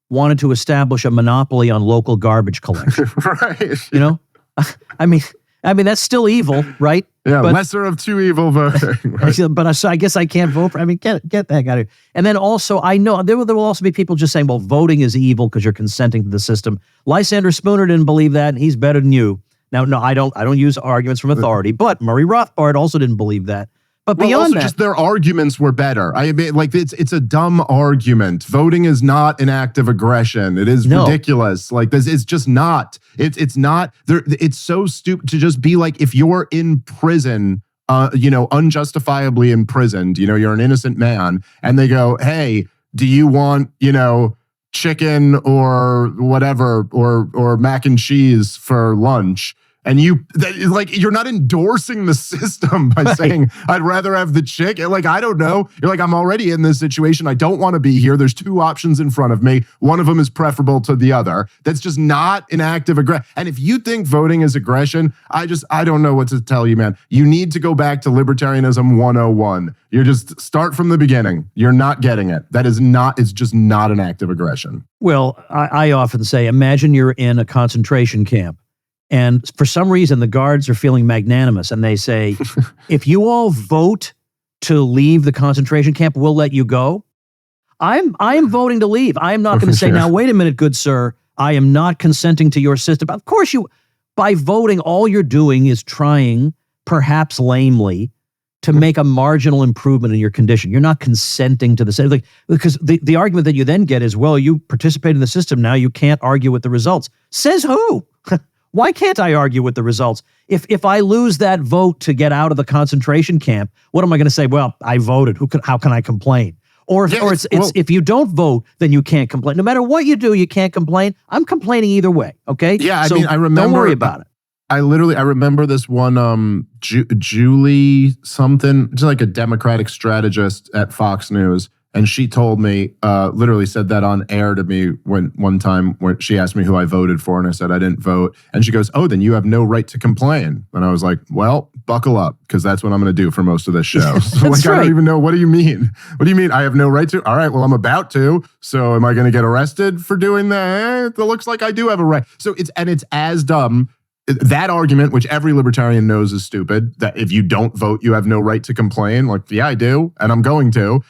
wanted to establish a monopoly on local garbage collection. Right. I mean, that's still evil, right? Yeah, but, lesser of two evil voting. Right? But I guess I can't vote for. I mean, get the heck out of here. And then also, I know there will also be people just saying, well, voting is evil because you're consenting to the system. Lysander Spooner didn't believe that, and he's better than you. Now, no, I don't use arguments from authority, but Murray Rothbard also didn't believe that. But beyond that, just their arguments were better. I mean, like, it's a dumb argument. Voting is not an act of aggression. It is ridiculous. Like, this, it's just not. It's not. It's so stupid to just be like, if you're in prison, unjustifiably imprisoned, you're an innocent man, and they go, hey, do you want, chicken or whatever, or mac and cheese for lunch? And you're not endorsing the system by saying, I'd rather have the chicken. Like, I don't know. You're like, I'm already in this situation. I don't want to be here. There's two options in front of me. One of them is preferable to the other. That's just not an act of aggression. And if you think voting is aggression, I don't know what to tell you, man. You need to go back to Libertarianism 101. You're just start from the beginning. You're not getting it. It's just not an act of aggression. Well, I often say, imagine you're in a concentration camp. And for some reason, the guards are feeling magnanimous, and they say, if you all vote to leave the concentration camp, we'll let you go. I am voting to leave. I am not going to say, now, wait a minute, good sir, I am not consenting to your system. Of course, by voting, all you're doing is trying, perhaps lamely, to make a marginal improvement in your condition. You're not consenting to the system. Because the argument that you then get is, well, you participate in the system, now you can't argue with the results. Says who? Why can't I argue with the results? If I lose that vote to get out of the concentration camp, what am I going to say? Well, I voted. How can I complain? Or if you don't vote, then you can't complain. No matter what you do, you can't complain. I'm complaining either way. Okay. Yeah. I remember. Don't worry about it. I remember this one, Julie something, just like a Democratic strategist at Fox News. And she told me, literally said that on air to me one time when she asked me who I voted for, and I said I didn't vote. And she goes, oh, then you have no right to complain. And I was like, well, buckle up, because that's what I'm going to do for most of this show. So I don't even know. What do you mean? What do you mean I have no right to? All right, well, I'm about to. So am I going to get arrested for doing that? It looks like I do have a right. So it's as dumb. That argument, which every libertarian knows is stupid, that if you don't vote, you have no right to complain. Like, yeah, I do, and I'm going to.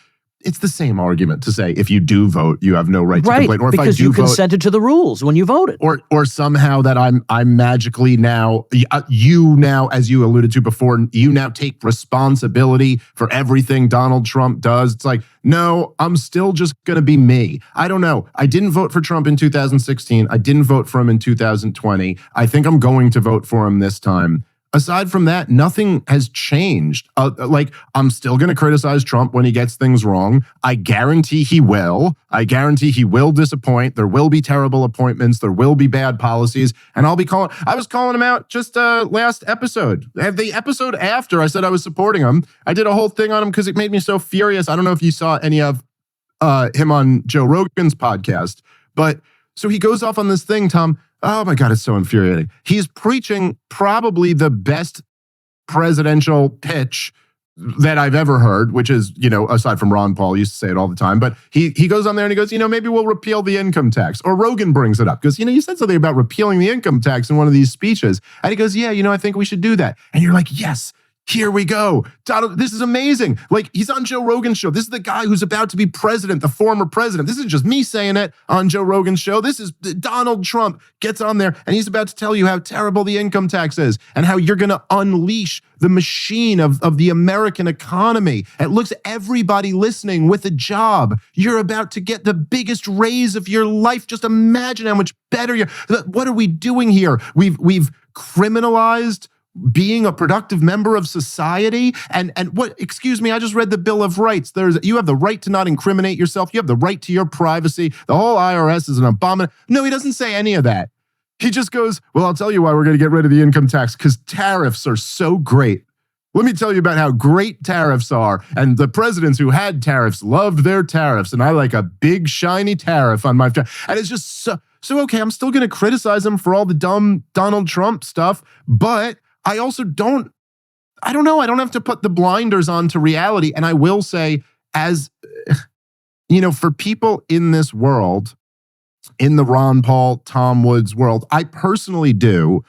It's the same argument to say if you do vote, you have no right to complain. Or if because I do you consented to the rules when you voted. Or somehow that I'm magically now, you now, as you alluded to before, you now take responsibility for everything Donald Trump does. It's like, no, I'm still just going to be me. I don't know. I didn't vote for Trump in 2016. I didn't vote for him in 2020. I think I'm going to vote for him this time. Aside from that, nothing has changed. I'm still going to criticize Trump when he gets things wrong. I guarantee he will. I guarantee he will disappoint. There will be terrible appointments. There will be bad policies. And I was calling him out just last episode. The episode after I said I was supporting him, I did a whole thing on him because it made me so furious. I don't know if you saw any of him on Joe Rogan's podcast. But so he goes off on this thing, Tom. Oh my God, it's so infuriating. He's preaching probably the best presidential pitch that I've ever heard, which is, aside from Ron Paul, used to say it all the time, but he goes on there and he goes, maybe we'll repeal the income tax. Or Rogan brings it up because, you said something about repealing the income tax in one of these speeches. And he goes, yeah, I think we should do that. And you're like, yes, here we go. Donald, this is amazing. Like, he's on Joe Rogan's show. This is the guy who's about to be president, the former president. This isn't just me saying it on Joe Rogan's show. This is Donald Trump gets on there and he's about to tell you how terrible the income tax is and how you're going to unleash the machine of the American economy. It looks everybody listening with a job. You're about to get the biggest raise of your life. Just imagine how much better you're. What are we doing here? We've criminalized being a productive member of society. And what, excuse me, I just read the Bill of Rights. You have the right to not incriminate yourself. You have the right to your privacy. The whole IRS is an abomination. No, he doesn't say any of that. He just goes, well, I'll tell you why we're going to get rid of the income tax, because tariffs are so great. Let me tell you about how great tariffs are. And the presidents who had tariffs loved their tariffs. And I like a big, shiny tariff on my... And it's just so okay, I'm still going to criticize him for all the dumb Donald Trump stuff, but I also don't have to put the blinders on to reality. And I will say, as, for people in this world, in the Ron Paul, Tom Woods world, I personally do,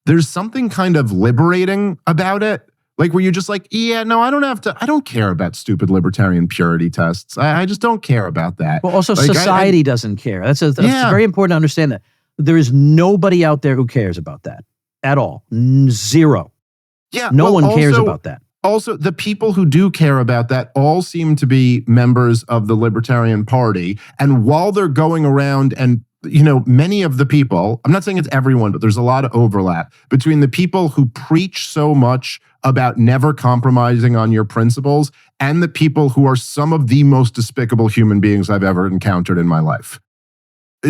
there's something kind of liberating about it. Like where you're just like, yeah, no, I don't care about stupid libertarian purity tests. I just don't care about that. Well, also society doesn't care. That's very important to understand that. There is nobody out there who cares about that. At all. Zero. Yeah. No one cares about that. Also, the people who do care about that all seem to be members of the Libertarian Party. And while they're going around and, many of the people, I'm not saying it's everyone, but there's a lot of overlap between the people who preach so much about never compromising on your principles and the people who are some of the most despicable human beings I've ever encountered in my life.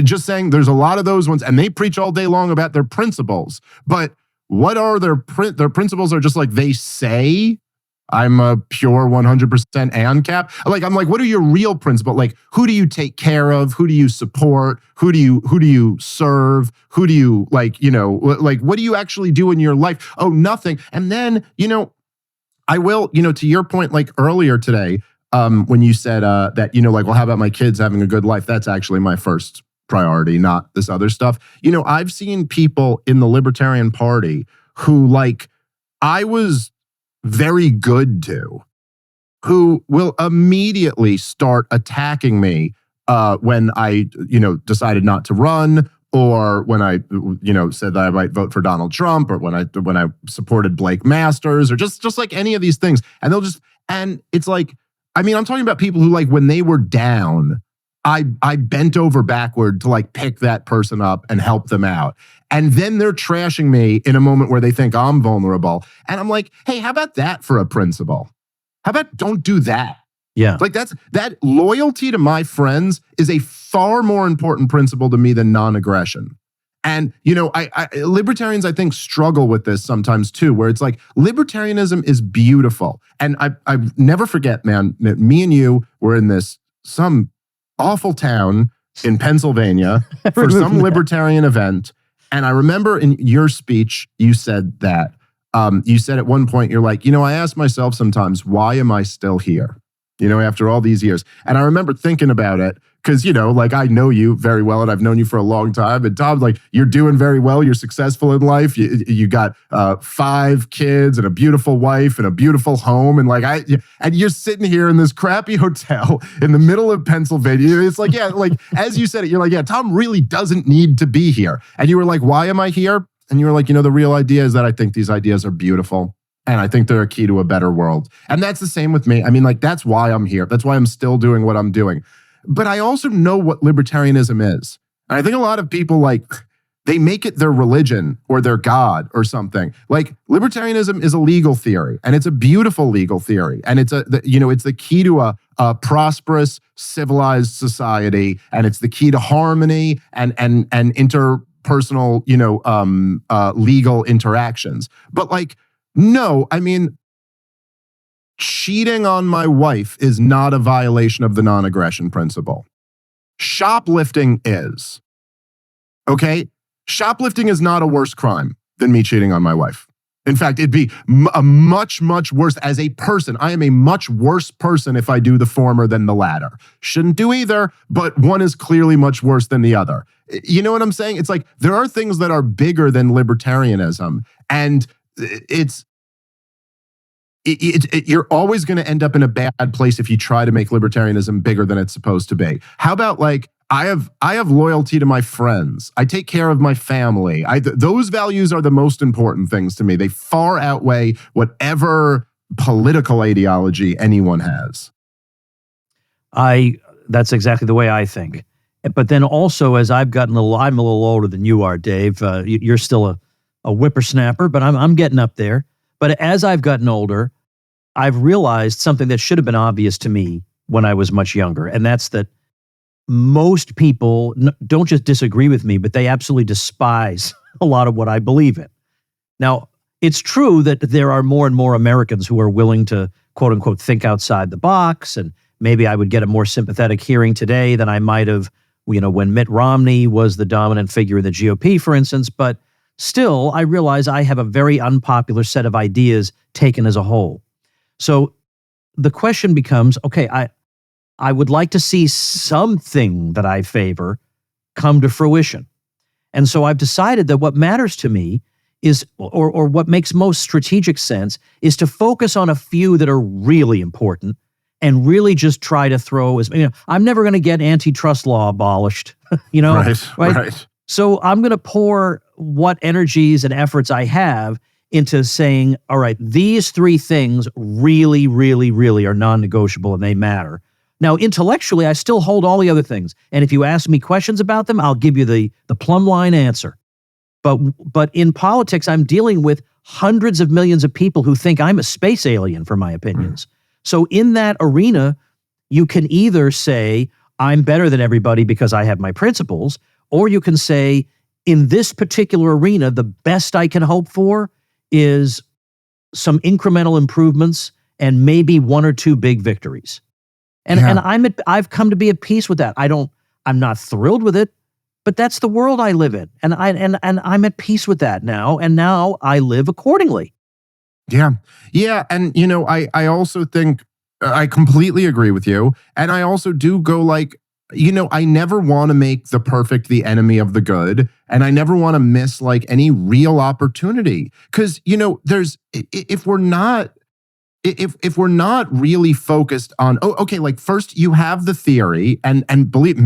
Just saying, there's a lot of those ones, and they preach all day long about their principles. But what are their principles? Are just like they say, I'm a pure 100% ANCAP. I'm like, what are your real principles? Like, who do you take care of? Who do you support? Who do you serve? Who do you what do you actually do in your life? Oh, nothing. And then, I will, to your point, like earlier today, when you said that, well, how about my kids having a good life? That's actually my first priority, not this other stuff. I've seen people in the Libertarian Party who I was very good to, who will immediately start attacking me when I, decided not to run, or when I, said that I might vote for Donald Trump, or when I supported Blake Masters, or just like any of these things. And it's like, I'm talking about people who when they were down, I bent over backward to pick that person up and help them out. And then they're trashing me in a moment where they think I'm vulnerable. And I'm like, hey, how about that for a principle? How about don't do that? Yeah. That loyalty to my friends is a far more important principle to me than non-aggression. And, libertarians, I think, struggle with this sometimes too, where it's like libertarianism is beautiful. And I never forget, man, that me and you were in some awful town in Pennsylvania for some libertarian event. And I remember in your speech, you said that, you said at one point, you're like, I ask myself sometimes, why am I still here? After all these years. And I remember thinking about it because, I know you very well and I've known you for a long time. And Tom, you're doing very well. You're successful in life. You got 5 kids and a beautiful wife and a beautiful home. And and you're sitting here in this crappy hotel in the middle of Pennsylvania. It's like, yeah, as you said it, you're like, yeah, Tom really doesn't need to be here. And you were like, why am I here? And you were like, the real idea is that I think these ideas are beautiful. And I think they're a key to a better world. And that's the same with me. That's why I'm here. That's why I'm still doing what I'm doing. But I also know what libertarianism is. And I think a lot of people, they make it their religion or their God or something. Libertarianism is a legal theory, and it's a beautiful legal theory. And it's it's the key to a prosperous, civilized society. And it's the key to harmony and interpersonal, legal interactions. But no, cheating on my wife is not a violation of the non-aggression principle. Shoplifting is. Okay? Shoplifting is not a worse crime than me cheating on my wife. In fact, it'd be a much, much worse as a person. I am a much worse person if I do the former than the latter. Shouldn't do either, but one is clearly much worse than the other. You know what I'm saying? It's like there are things that are bigger than libertarianism, and you're always going to end up in a bad place if you try to make libertarianism bigger than it's supposed to be. How about like, I have loyalty to my friends. I take care of my family. Those values are the most important things to me. They far outweigh whatever political ideology anyone has. That's exactly the way I think. But then also, as I've gotten I'm a little older than you are, Dave. You're still a whippersnapper, but I'm getting up there. But as I've gotten older, I've realized something that should have been obvious to me when I was much younger, and that's that most people don't just disagree with me, but they absolutely despise a lot of what I believe in. Now, it's true that there are more and more Americans who are willing to, quote unquote, think outside the box, and maybe I would get a more sympathetic hearing today than I might have, when Mitt Romney was the dominant figure in the GOP, for instance. But still, I realize I have a very unpopular set of ideas taken as a whole. So the question becomes, okay, I would like to see something that I favor come to fruition. And so I've decided that what matters to me is, or what makes most strategic sense, is to focus on a few that are really important and really just try to throw I'm never going to get antitrust law abolished, Right. So I'm going to pour what energies and efforts I have into saying, all right, these three things really, really, really are non-negotiable and they matter. Now, intellectually, I still hold all the other things. And if you ask me questions about them, I'll give you the plumb line answer. But in politics, I'm dealing with hundreds of millions of people who think I'm a space alien for my opinions. So in that arena, you can either say, I'm better than everybody because I have my principles, or you can say, in this particular arena, the best I can hope for is some incremental improvements and maybe one or two big victories. And I've come to be at peace with that. I'm not thrilled with it, but that's the world I live in. And I'm at peace with that now. And now I live accordingly. Yeah. Yeah. And, I also think I completely agree with you. And I also do go like, I never want to make the perfect the enemy of the good. And I never want to miss like any real opportunity. Because, if we're not really focused on, like first you have the theory and believe,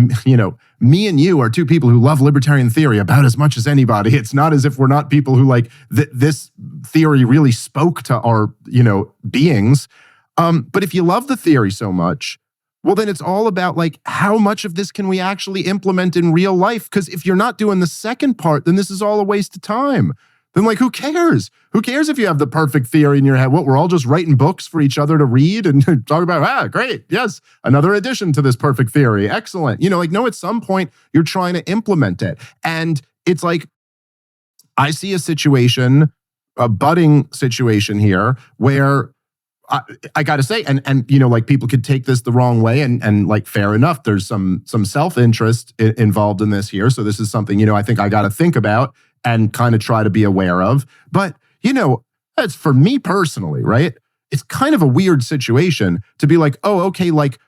me and you are two people who love libertarian theory about as much as anybody. It's not as if we're not people who like this theory really spoke to our, beings. But if you love the theory so much, well, then it's all about like, how much of this can we actually implement in real life? Because if you're not doing the second part, then this is all a waste of time. Then like, who cares? Who cares if you have the perfect theory in your head? What, we're all just writing books for each other to read and talk about, great, yes, another addition to this perfect theory. Excellent. No, at some point you're trying to implement it. And it's like, I see a situation, a budding situation here where I got to say, and like people could take this the wrong way and like, fair enough. There's some self-interest involved in this here. So this is something, I think I got to think about and kind of try to be aware of. But, that's for me personally, right? It's kind of a weird situation to be like, oh, okay, like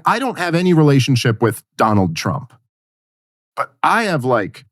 I don't have any relationship with Donald Trump, but I have like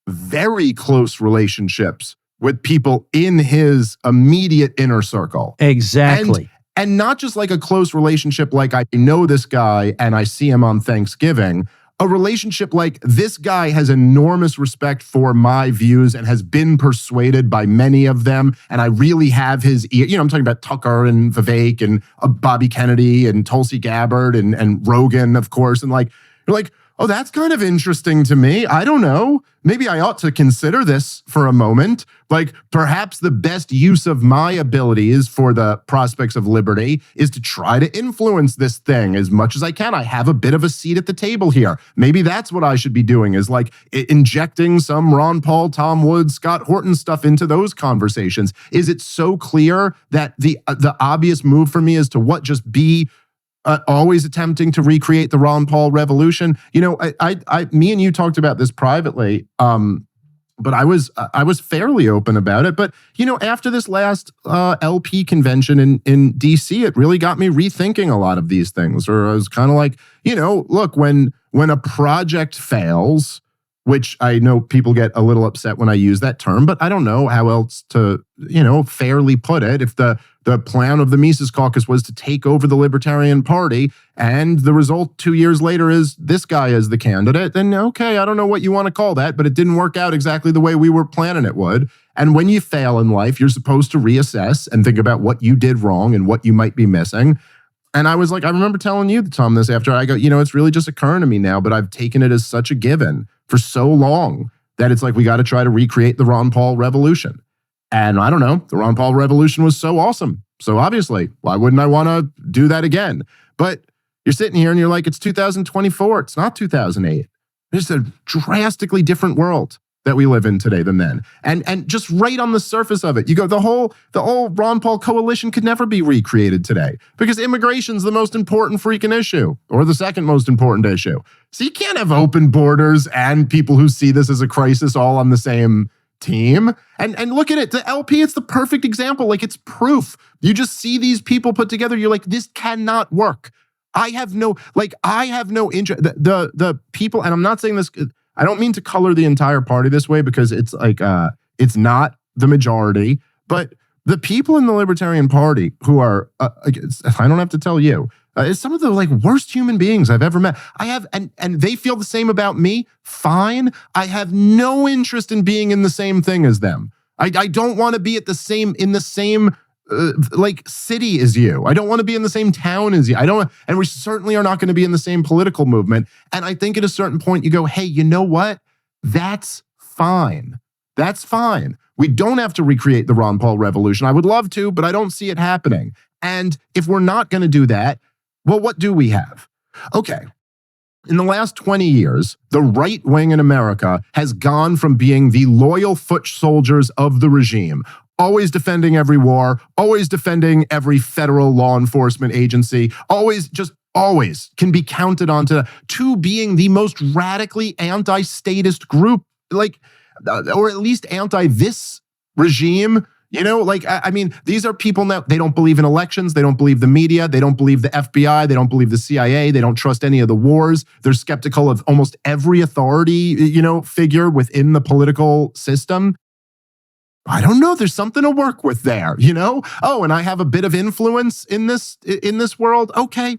very close relationships with people in his immediate inner circle. Exactly. And not just like a close relationship, like I know this guy and I see him on Thanksgiving. A relationship like this guy has enormous respect for my views and has been persuaded by many of them. And I really have his ear. I'm talking about Tucker and Vivek and Bobby Kennedy and Tulsi Gabbard and Rogan, of course. And like, you're like, oh, that's kind of interesting to me. I don't know. Maybe I ought to consider this for a moment. Like, perhaps the best use of my abilities for the prospects of liberty is to try to influence this thing as much as I can. I have a bit of a seat at the table here. Maybe that's what I should be doing, is like injecting some Ron Paul, Tom Woods, Scott Horton stuff into those conversations. Is it so clear that the obvious move for me is to just be always attempting to recreate the Ron Paul revolution? Me and you talked about this privately. But I was fairly open about it. But, after this last LP convention in DC, it really got me rethinking a lot of these things. Or I was kind of like, look, when a project fails, which I know people get a little upset when I use that term, but I don't know how else to, fairly put it. If the plan of the Mises Caucus was to take over the Libertarian Party and the result 2 years later is this guy is the candidate, then okay, I don't know what you want to call that, but it didn't work out exactly the way we were planning it would. And when you fail in life, you're supposed to reassess and think about what you did wrong and what you might be missing. And I was like, I remember telling you, Tom, this after I go, it's really just occurring to me now, but I've taken it as such a given for so long that it's like we got to try to recreate the Ron Paul revolution. And I don't know, the Ron Paul revolution was so awesome. So obviously, why wouldn't I want to do that again? But you're sitting here and you're like, it's 2024. It's not 2008. It's a drastically different world that we live in today than then. And just right on the surface of it, you go, the whole Ron Paul coalition could never be recreated today because immigration's the most important freaking issue, or the second most important issue. So you can't have open borders and people who see this as a crisis all on the same team. And look at it, the LP, it's the perfect example. Like, it's proof. You just see these people put together, you're like, this cannot work. I have no interest. The people, and I'm not saying this, I don't mean to color the entire party this way because it's like, it's not the majority, but the people in the Libertarian Party who are, I don't have to tell you, it's some of the worst human beings I've ever met. I have, and they feel the same about me. Fine. I have no interest in being in the same thing as them. I don't want to be in the same city as you. I don't want to be in the same town as you. And we certainly are not going to be in the same political movement. And I think at a certain point you go, hey, you know what? That's fine. That's fine. We don't have to recreate the Ron Paul revolution. I would love to, but I don't see it happening. And if we're not going to do that, well, what do we have? Okay. In the last 20 years, the right wing in America has gone from being the loyal foot soldiers of the regime, always defending every war, always defending every federal law enforcement agency, always can be counted on to being the most radically anti-statist group, or at least anti this regime. I mean, these are people now, they don't believe in elections. They don't believe the media. They don't believe the FBI. They don't believe the CIA. They don't trust any of the wars. They're skeptical of almost every authority, figure within the political system. I don't know. There's something to work with there, Oh, and I have a bit of influence in this world. Okay.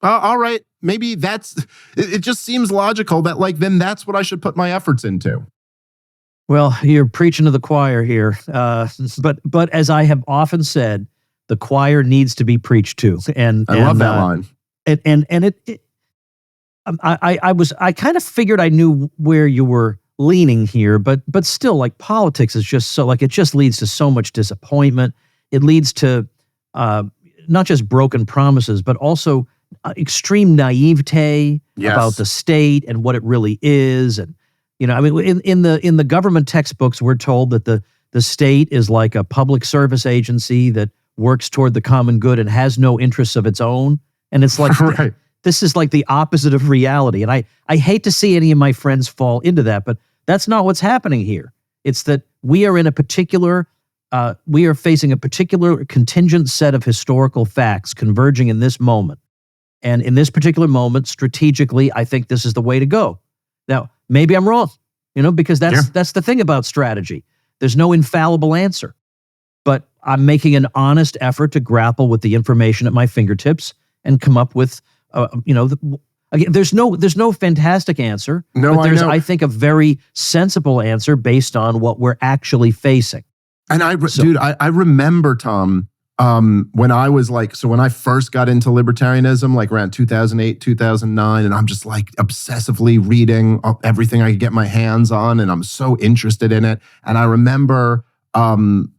All right. Maybe it just seems logical that then that's what I should put my efforts into. Well, you're preaching to the choir here, but as I have often said, the choir needs to be preached to, and I love that line. I kind of figured I knew where you were leaning here, but still, politics is just so it just leads to so much disappointment. It leads to not just broken promises, but also extreme naivete about the state and what it really is, and. In the government textbooks, we're told that the state is like a public service agency that works toward the common good and has no interests of its own. And it's like, right. This is like the opposite of reality. And I hate to see any of my friends fall into that, but that's not what's happening here. It's that we are facing a particular contingent set of historical facts converging in this moment. And in this particular moment, strategically, I think this is the way to go. Now, maybe I'm wrong, because that's the thing about strategy. There's no infallible answer. But I'm making an honest effort to grapple with the information at my fingertips and come up with, again, there's no fantastic answer. No, but there's, I know. I think, a very sensible answer based on what we're actually facing. And I remember, Tom, when I was when I first got into libertarianism, around 2008, 2009, and I'm just obsessively reading everything I could get my hands on, and I'm so interested in it. And I remember, when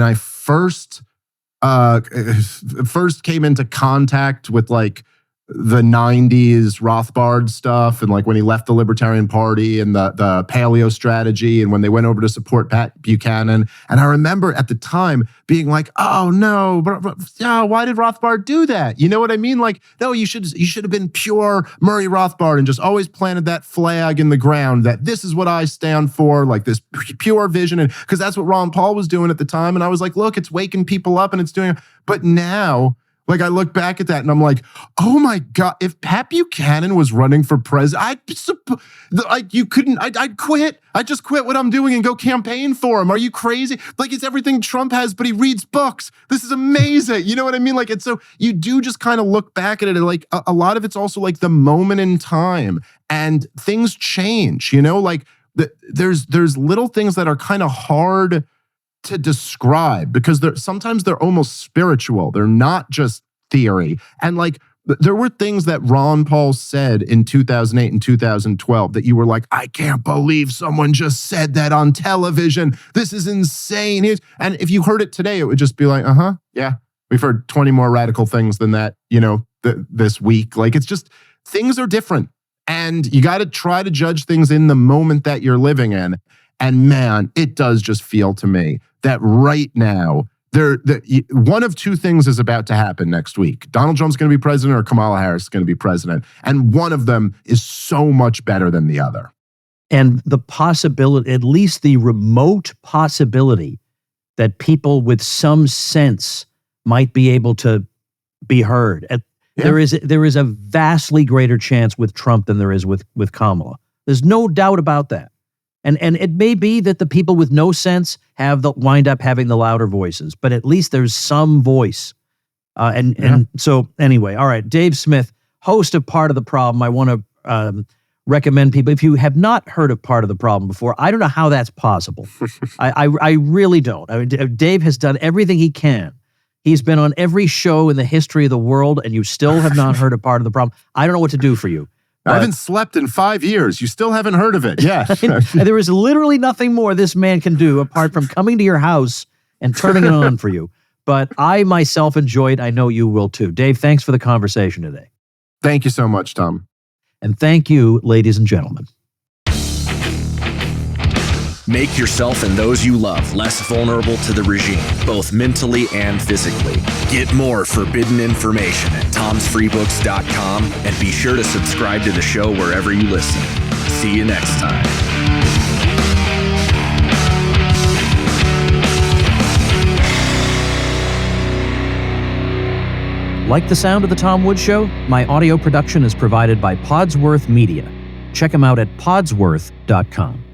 I first came into contact with the 90s Rothbard stuff, and like when he left the Libertarian Party and the paleo strategy, and when they went over to support Pat Buchanan. And I remember at the time being like, oh no, why did Rothbard do that? You know what I mean? Like, no, you should have been pure Murray Rothbard and just always planted that flag in the ground that this is what I stand for, like this pure vision. And because that's what Ron Paul was doing at the time. And I was like, look, it's waking people up and it's doing, but now, like, I look back at that and I'm like, oh my God, if Pat Buchanan was running for president, I'd quit. I'd just quit what I'm doing and go campaign for him. Are you crazy? Like, it's everything Trump has, but he reads books. This is amazing. You know what I mean? Like, it's so, you do just kind of look back at it and like a lot of it's also like the moment in time and things change, you know, like there's little things that are kind of hard to describe because sometimes they're almost spiritual. They're not just theory. And like, there were things that Ron Paul said in 2008 and 2012 that you were like, I can't believe someone just said that on television. This is insane. And if you heard it today, it would just be like, yeah, we've heard 20 more radical things than that, you know, this week. Like, it's just, things are different. And you got to try to judge things in the moment that you're living in. And man, it does just feel to me that right now, one of two things is about to happen next week. Donald Trump's going to be president or Kamala Harris is going to be president. And one of them is so much better than the other. And the possibility, at least the remote possibility, that people with some sense might be able to be heard. There is a vastly greater chance with Trump than there is with Kamala. There's no doubt about that. And it may be that the people with no sense wind up having the louder voices, but at least there's some voice. And so anyway, all right, Dave Smith, host of Part of the Problem. I want to recommend people, if you have not heard of Part of the Problem before, I don't know how that's possible. I really don't. I mean, Dave has done everything he can. He's been on every show in the history of the world, and you still have not heard of Part of the Problem. I don't know what to do for you. I haven't slept in 5 years. You still haven't heard of it. Yeah. There is literally nothing more this man can do apart from coming to your house and turning it on for you. But I myself enjoyed, I know you will too. Dave, thanks for the conversation today. Thank you so much, Tom. And thank you, ladies and gentlemen. Make yourself and those you love less vulnerable to the regime, both mentally and physically. Get more forbidden information at tomsfreebooks.com and be sure to subscribe to the show wherever you listen. See you next time. Like the sound of The Tom Woods Show? My audio production is provided by Podsworth Media. Check them out at podsworth.com.